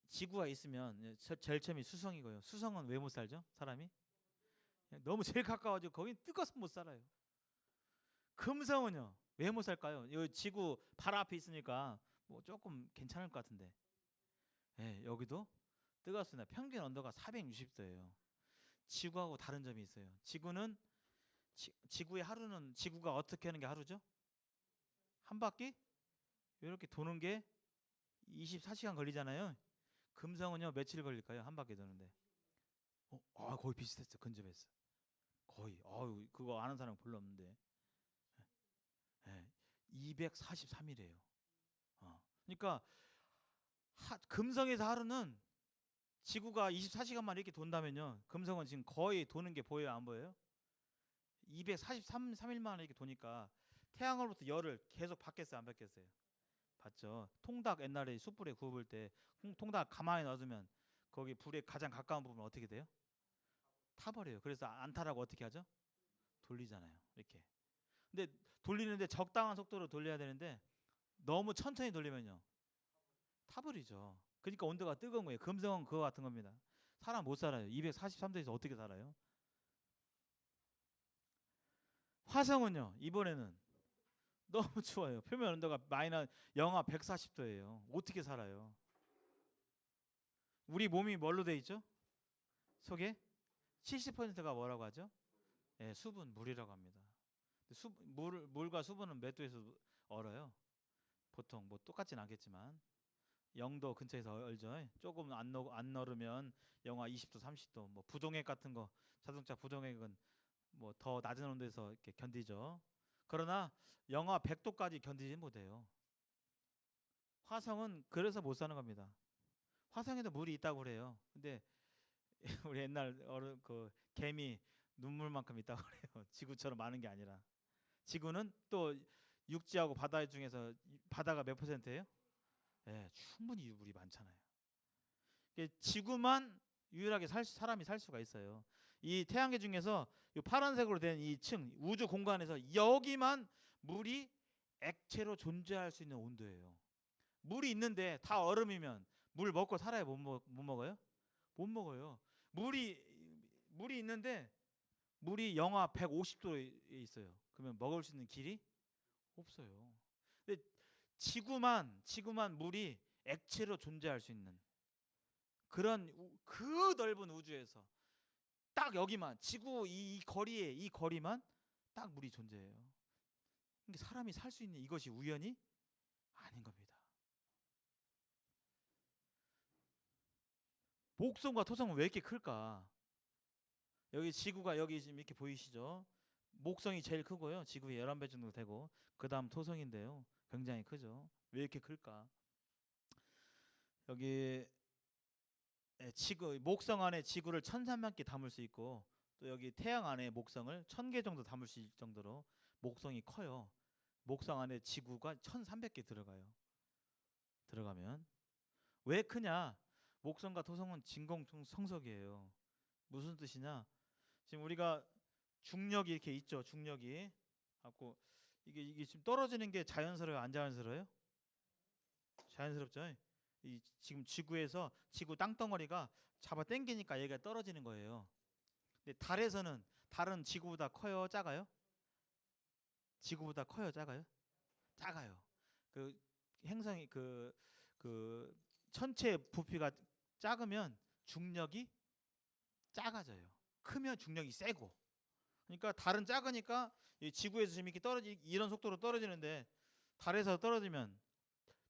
지구가 있으면 제일 처음이 수성이고요. 수성은 왜 못 살죠? 사람이 너무 제일 가까워지고 거긴 뜨거워서 못 살아요. 금성은요 왜 못 살까요? 이 지구 바로 앞에 있으니까 뭐 조금 괜찮을 것 같은데, 여기도 뜨겁습니다. 평균 온도가 460도예요. 지구하고 다른 점이 있어요. 지구는 지구의 하루는, 지구가 어떻게 하는 게 하루죠? 한 바퀴 이렇게 도는 게 24시간 걸리잖아요. 금성은요 며칠 걸릴까요? 한 바퀴 도는데. 거의 비슷했어. 근접했어. 거의. 그거 아는 사람 별로 없는데. 243일이에요. 그러니까 금성에서 하루는 지구가 24시간만 이렇게 돈다면요. 금성은 지금 거의 도는 게 보여요, 안 보여요? 243일 만에 이렇게 도니까 태양으로부터 열을 계속 받겠어요, 안 받겠어요? 받죠. 통닭 옛날에 숯불에 구울 때 통닭 가만히 놔두면 거기 불에 가장 가까운 부분 어떻게 돼요? 타버려요. 그래서 안 타라고 어떻게 하죠? 돌리잖아요. 이렇게. 근데 돌리는데 적당한 속도로 돌려야 되는데 너무 천천히 돌리면요 타버리죠. 그러니까 온도가 뜨거운 거예요. 금성은 그거 같은 겁니다. 사람 못 살아요. 243도에서 어떻게 살아요? 화성은요 이번에는 너무 추워요. 표면 온도가 영하 140도예요. 어떻게 살아요? 우리 몸이 뭘로 돼 있죠? 속에 70%가 뭐라고 하죠? 수분, 물이라고 합니다. 물과 수분은 몇 도에서 얼어요? 보통 뭐 똑같진 않겠지만 0도 근처에서 얼죠. 조금 안 얼으면 영하 20도, 30도. 뭐 부동액 같은 거, 자동차 부동액은 뭐 더 낮은 온도에서 이렇게 견디죠. 그러나 영하 100도까지 견디지 못해요. 화성은 그래서 못 사는 겁니다. 화성에도 물이 있다고 그래요. 근데 우리 옛날 그 개미 눈물만큼 있다고 그래요. 지구처럼 많은 게 아니라. 지구는 또 육지하고 바다 중에서 바다가 몇 %예요? 충분히 물이 많잖아요. 지구만 유일하게 사람이 살 수가 있어요. 이 태양계 중에서 이 파란색으로 된 이 층 우주 공간에서 여기만 물이 액체로 존재할 수 있는 온도예요. 물이 있는데 다 얼음이면 물 먹고 살아요? 못 먹어요? 못 먹어요. 물이 있는데 물이 영하 150도에 있어요. 그러면 먹을 수 있는 길이 없어요. 근데 지구만 물이 액체로 존재할 수 있는 그런 그 넓은 우주에서 딱 여기만 지구 이 거리만 딱 물이 존재해요. 그러니까 사람이 살 수 있는 이것이 우연이 아닌 겁니다. 목성과 토성은 왜 이렇게 클까? 여기 지구가 여기 지금 이렇게 보이시죠? 목성이 제일 크고요. 지구의 11배 정도 되고 그다음 토성인데요. 굉장히 크죠. 왜 이렇게 클까? 여기 목성 안에 지구를 1300개 담을 수 있고 또 여기 태양 안에 목성을 1000개 정도 담을 수 있을 정도로 목성이 커요. 목성 안에 지구가 1300개 들어가면 왜 크냐? 목성과 토성은 진공성석이에요. 무슨 뜻이냐? 지금 우리가 중력이 이렇게 있죠. 중력이 갖고 이게 지금 떨어지는 게 자연스러워요, 안 자연스러워요? 자연스럽죠. 이 지금 지구에서 지구 땅덩어리가 잡아 당기니까 얘가 떨어지는 거예요. 근데 달에서는 달은 지구보다 커요, 작아요? 지구보다 커요, 작아요? 작아요. 그 행성이 그 천체 부피가 작으면 중력이 작아져요. 크면 중력이 세고. 그러니까 달은 작으니까 이 지구에서 지금 이렇게 이런 속도로 떨어지는데 달에서 떨어지면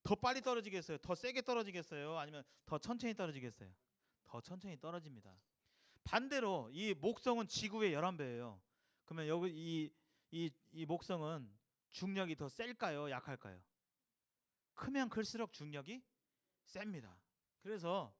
더 빨리 떨어지겠어요? 더 세게 떨어지겠어요? 아니면 더 천천히 떨어지겠어요? 더 천천히 떨어집니다. 반대로 이 목성은 지구의 11배예요. 그러면 여기 이 목성은 중력이 더 셀까요? 약할까요? 크면 클수록 중력이 셉니다. 그래서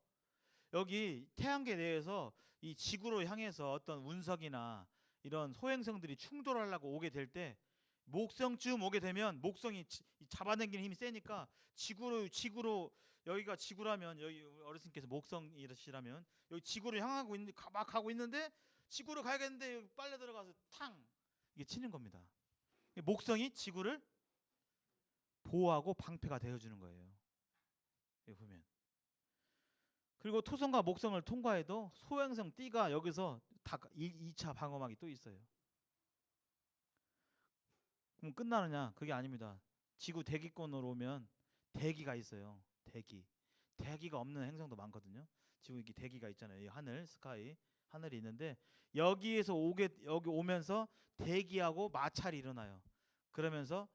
여기 태양계 내에서 이 지구로 향해서 어떤 운석이나 이런 소행성들이 충돌하려고 오게 될 때 목성쯤 오게 되면 목성이 잡아당기는 힘이 세니까 지구로 여기가 지구라면 여기 어르신께서 목성이시라면 여기 지구를 향하고 막 가고 있는데 지구로 가야겠는데 여기 빨려 들어가서 탕 이게 치는 겁니다. 목성이 지구를 보호하고 방패가 되어주는 거예요. 여기 보면. 그리고 토성과 목성을 통과해도 소행성 D가 여기서 다 2차 방어막이 또 있어요. 그럼 끝나느냐? 그게 아닙니다. 지구 대기권으로 오면 대기가 있어요. 대기가 없는 행성도 많거든요. 지구 이렇게 대기가 있잖아요. 이 하늘, 스카이, 하늘이 있는데 여기 오면서 대기하고 마찰이 일어나요. 그러면서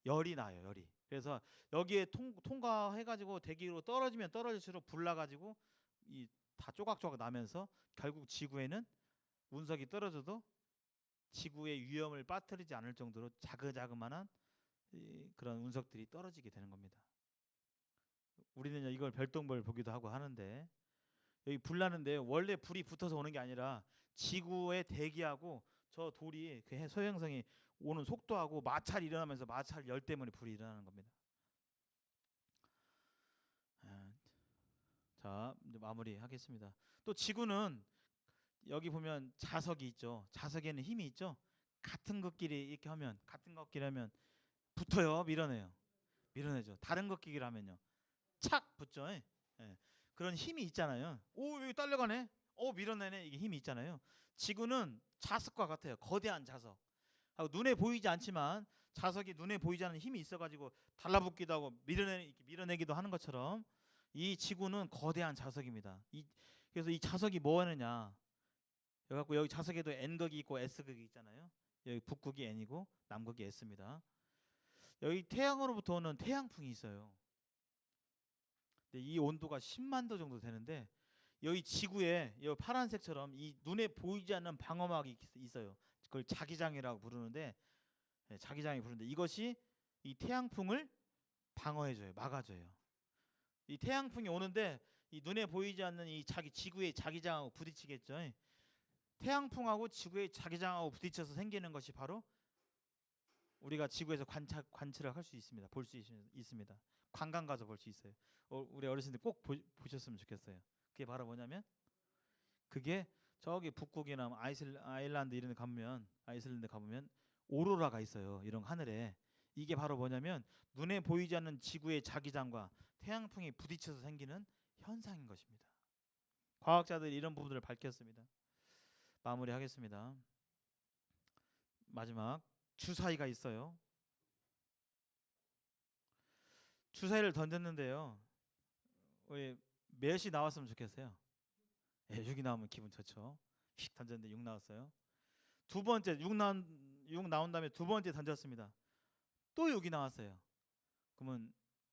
열이 나요. 열이. 그래서 여기에 통과해가지고 대기로 떨어지면 떨어질수록 불나가지고 이 다 조각조각 나면서 결국 지구에는 운석이 떨어져도 지구의 위험을 빠뜨리지 않을 정도로 자그마한 그런 운석들이 떨어지게 되는 겁니다. 우리는 이걸 별똥별 보기도 하고 하는데 여기 불 나는데 원래 불이 붙어서 오는 게 아니라 지구의 대기하고 저 돌이 그 소행성이 오는 속도하고 마찰이 일어나면서 마찰 열 때문에 불이 일어나는 겁니다. 자, 이제 마무리하겠습니다. 또 지구는 여기 보면 자석이 있죠. 자석에는 힘이 있죠. 같은 것끼리 하면 붙어요, 밀어내죠. 다른 것끼리 하면요, 착 붙죠. 예. 그런 힘이 있잖아요. 오, 여기 딸려가네. 밀어내네. 이게 힘이 있잖아요. 지구는 자석과 같아요. 거대한 자석. 눈에 보이지 않지만 자석이 눈에 보이지 않는 힘이 있어가지고 달라붙기도 하고 밀어내기도 하는 것처럼 이 지구는 거대한 자석입니다. 그래서 이 자석이 뭐 하느냐? 여기 자석에도 N극이 있고 S극이 있잖아요. 여기 북극이 N이고 남극이 S입니다. 여기 태양으로부터 오는 태양풍이 있어요. 근데 이 온도가 10만 도 정도 되는데 여기 지구에 여기 파란색처럼 이 눈에 보이지 않는 방어막이 있어요. 그걸 자기장이라고 부르는데 이것이 이 태양풍을 방어해줘요. 막아줘요. 이 태양풍이 오는데 이 눈에 보이지 않는 이 지구의 자기장하고 부딪히겠죠. 태양풍하고 지구의 자기장하고 부딪혀서 생기는 것이 바로 우리가 지구에서 관측을 할 수 있습니다. 볼 수 있습니다. 관광 가서 볼 수 있어요. 우리 어르신들 꼭 보셨으면 좋겠어요. 그게 바로 뭐냐면 그게 저기 북극이나 아일랜드 이런 데 가보면 아이슬란드 가보면 오로라가 있어요. 이런 하늘에. 이게 바로 뭐냐면 눈에 보이지 않는 지구의 자기장과 태양풍이 부딪혀서 생기는 현상인 것입니다. 과학자들이 이런 부분들을 밝혔습니다. 마무리하겠습니다. 마지막 주사위가 있어요. 주사위를 던졌는데요. 왜 몇이 나왔으면 좋겠어요? 예, 6이 나오면 기분 좋죠. 휙 던졌는데 6 나왔어요. 두 번째 6 나온 다음에 두 번째 던졌습니다. 또 6이 나왔어요. 그러면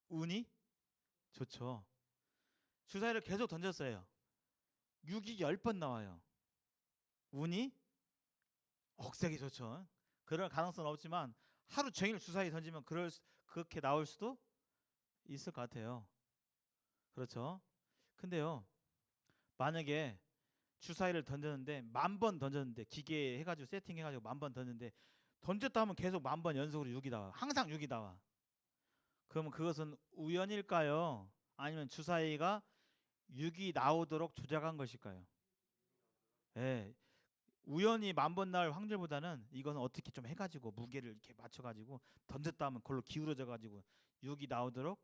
운이 좋죠. 주사위를 계속 던졌어요. 6이 10번 나와요. 운이 억세게 좋죠. 그럴 가능성은 없지만 하루 종일 주사위 던지면 그렇게 나올 수도 있을 것 같아요. 그렇죠. 근데요, 만약에 주사위를 던졌는데 10,000번 던졌는데 기계 해가지고 세팅해가지고 10,000번 던졌는데 던졌다 하면 계속 10,000번 연속으로 6이 나와. 항상 6이 나와. 그러면 그것은 우연일까요? 아니면 주사위가 6이 나오도록 조작한 것일까요? 예, 우연히 10,000번 나올 확률보다는 이거는 어떻게 좀 해가지고 무게를 이렇게 맞춰가지고 던졌다 하면 그걸로 기울어져가지고 6이 나오도록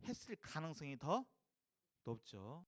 했을 가능성이 더 높죠.